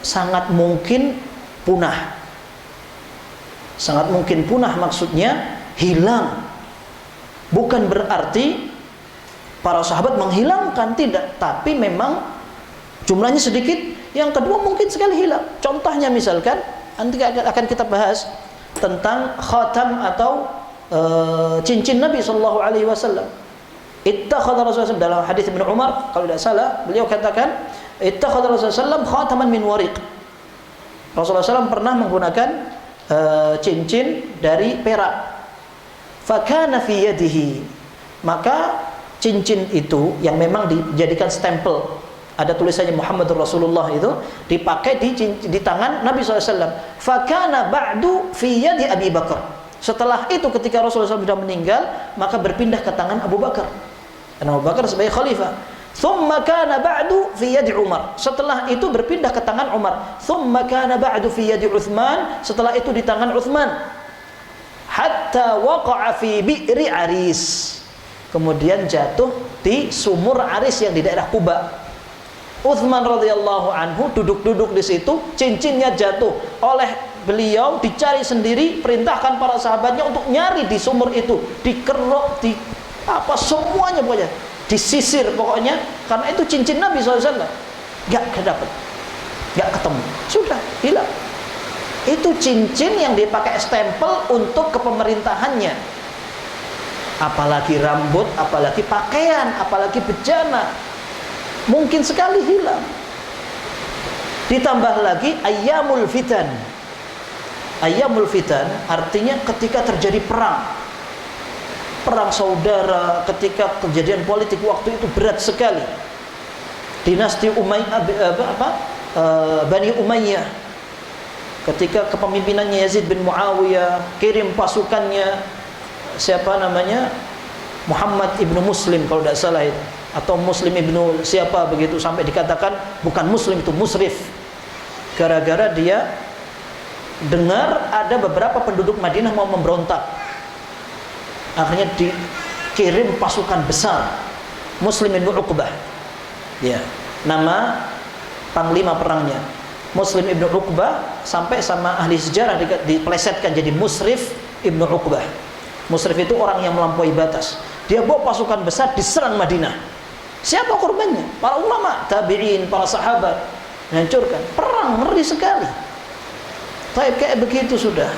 sangat mungkin punah. Sangat mungkin punah maksudnya hilang. Bukan berarti para sahabat menghilangkan, tidak. Tapi memang jumlahnya sedikit. Yang kedua mungkin sekali hilang. Contohnya misalkan, nanti akan kita bahas tentang khatam atau cincin Nabi Shallallahu Alaihi Wasallam. Ittakhadha Rasulullah SAW, dalam hadis Ibnu Umar kalau tidak salah, beliau katakan ittakhadha Rasulullah SAW khataman min wariq. Rasulullah SAW pernah menggunakan cincin dari perak. Fakana fi yadihi, maka cincin itu yang memang dijadikan stempel, ada tulisannya Muhammadur Rasulullah, itu dipakai di tangan Nabi SAW. Fakana ba'du fi yadi Abi Bakar. Setelah itu ketika Rasulullah SAW sudah meninggal, maka berpindah ke tangan Abu Bakar. Dan Abu Bakar sebagai khalifah. Thumma kana ba'du fi yadi Umar. Setelah itu berpindah ke tangan Umar. Thumma kana ba'du fi yadi Uthman. Setelah itu di tangan Uthman. Hatta waqa'a fi bi'ri Aris. Kemudian jatuh di sumur Aris yang di daerah Quba. Uthman radhiyallahu anhu duduk-duduk di situ, cincinnya jatuh. Oleh beliau dicari sendiri, perintahkan para sahabatnya untuk nyari di sumur itu, dikerok, di apa semuanya pokoknya, disisir pokoknya, karena itu cincin Nabi SAW. Gak kedapat, gak ketemu, sudah hilang. Itu cincin yang dipakai stempel untuk kepemerintahannya. Apalagi rambut, apalagi pakaian, apalagi bejana, mungkin sekali hilang. Ditambah lagi ayyamul fitan. Ayyamul fitan artinya ketika terjadi perang saudara, ketika kejadian politik waktu itu berat sekali. Dinasti Bani Umayyah, ketika kepemimpinannya Yazid bin Muawiyah, kirim pasukannya siapa namanya, Muhammad ibnu Muslim kalau tidak salah itu, atau Muslim ibnu siapa begitu, sampai dikatakan bukan Muslim itu musrif, gara-gara dia dengar ada beberapa penduduk Madinah mau memberontak. Akhirnya dikirim pasukan besar, Muslim bin Uqbah, ya, nama panglima perangnya Muslim ibnu Uqbah, sampai sama ahli sejarah dipelesetkan jadi Musrif ibnu Uqbah. Musrif itu orang yang melampaui batas. Dia bawa pasukan besar diserang Madinah. Siapa korbannya? Para ulama, tabi'in, para sahabat. Hancurkan. Perang ngeri sekali. Tapi kayak begitu sudah.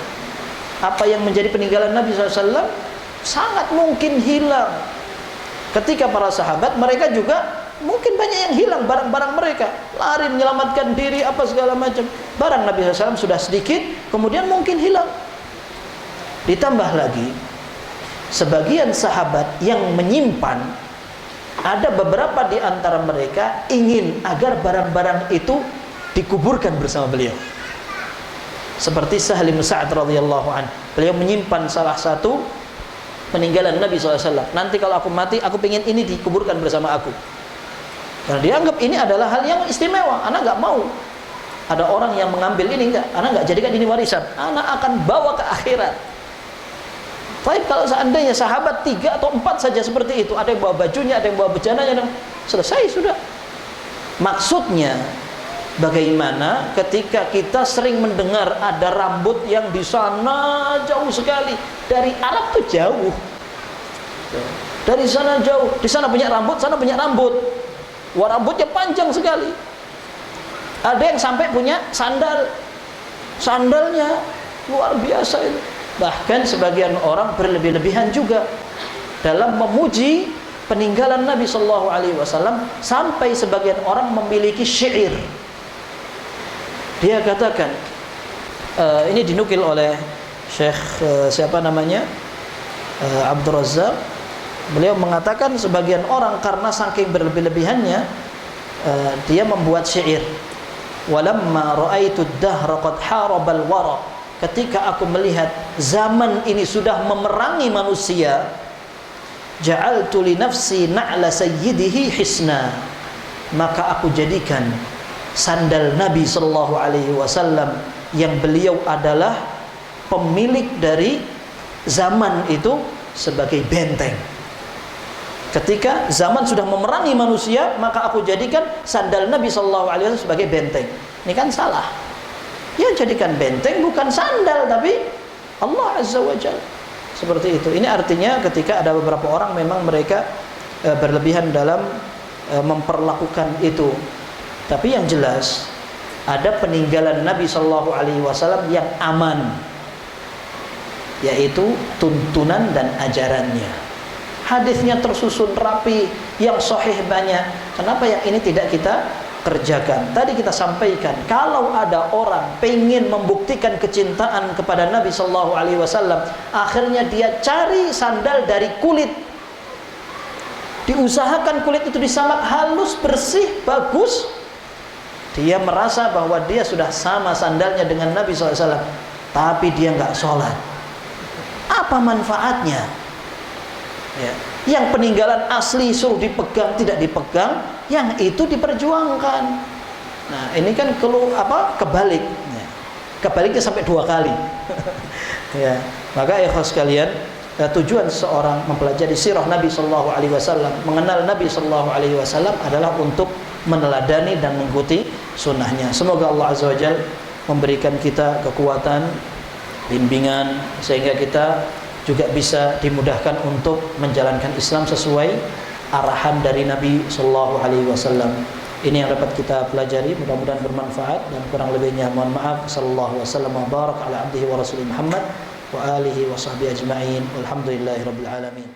Apa yang menjadi peninggalan Nabi SAW sangat mungkin hilang. Ketika para sahabat, mereka juga mungkin banyak yang hilang barang-barang mereka, lari menyelamatkan diri apa segala macam. Barang Nabi SAW sudah sedikit, kemudian mungkin hilang. Ditambah lagi, sebagian sahabat yang menyimpan, ada beberapa di antara mereka ingin agar barang-barang itu dikuburkan bersama beliau. Seperti Sahal bin Sa'ad radhiyallahu anhu, beliau menyimpan salah satu peninggalan Nabi SAW. Nanti kalau aku mati, aku pengen ini dikuburkan bersama aku. Karena dia anggap ini adalah hal yang istimewa. Anak nggak mau ada orang yang mengambil ini, enggak. Anak nggak jadikan ini warisan. Anak akan bawa ke akhirat. Baik, kalau seandainya sahabat 3 atau 4 saja seperti itu, ada yang bawa bajunya, ada yang bawa bejananya, selesai sudah. Maksudnya, bagaimana ketika kita sering mendengar ada rambut yang di sana jauh sekali, dari Arab tuh jauh, dari sana jauh, di sana punya rambut, sana punya rambut. Wah, rambutnya panjang sekali. Ada yang sampai punya sandal, sandalnya luar biasa itu. Bahkan sebagian orang berlebih-lebihan juga dalam memuji peninggalan Nabi Shallallahu Alaihi Wasallam, sampai sebagian orang memiliki syair. Dia katakan, ini dinukil oleh Syekh siapa namanya, Abdul Razak. Beliau mengatakan sebagian orang karena saking berlebih-lebihannya, dia membuat syair. Walamma ra'aitu ad-dahra qad harabal wara, ketika aku melihat zaman ini sudah memerangi manusia, ja'altu li nafsi na'la sayyidihi hisna, maka aku jadikan sandal Nabi sallallahu alaihi wasallam yang beliau adalah pemilik dari zaman itu sebagai benteng. Ketika zaman sudah memerangi manusia, maka aku jadikan sandal Nabi sallallahu alaihi wasallam sebagai benteng. Ini kan salah. Ya, jadikan benteng bukan sandal, tapi Allah Azza wa Jalla. Seperti itu. Ini artinya ketika ada beberapa orang memang mereka berlebihan dalam memperlakukan itu. Tapi yang jelas ada peninggalan Nabi sallallahu alaihi wasallam yang aman, yaitu tuntunan dan ajarannya. Hadisnya tersusun rapi, yang sahih banyak. Kenapa yang ini tidak kita kerjakan? Tadi kita sampaikan, kalau ada orang pengen membuktikan kecintaan kepada Nabi Sallallahu Alaihi Wasallam, akhirnya dia cari sandal dari kulit, diusahakan kulit itu disamak halus, bersih, bagus. Dia merasa bahwa dia sudah sama sandalnya dengan Nabi SAW, tapi dia nggak sholat. Apa manfaatnya? Ya. Yang peninggalan asli suruh dipegang, tidak dipegang, yang itu diperjuangkan. Nah, ini kan kebalik. Ya. Kebaliknya sampai 2 kali. Ya. Maka ya sekalian, tujuan seorang mempelajari sirah Nabi Sallallahu Alaihi Wasallam, mengenal Nabi Sallallahu Alaihi Wasallam adalah untuk meneladani dan mengikuti sunnahnya. Semoga Allah Azza wa Jalla memberikan kita kekuatan, bimbingan, sehingga kita juga bisa dimudahkan untuk menjalankan Islam sesuai arahan dari Nabi Sallallahu Alaihi Wasallam. Ini yang dapat kita pelajari, mudah-mudahan bermanfaat, dan kurang lebihnya mohon maaf. Sallallahu wasallam wa barak ala abdihi wa rasulih Muhammad wa alihi wa sahbihi ajma'in. Walhamdulillahirabbil alamin.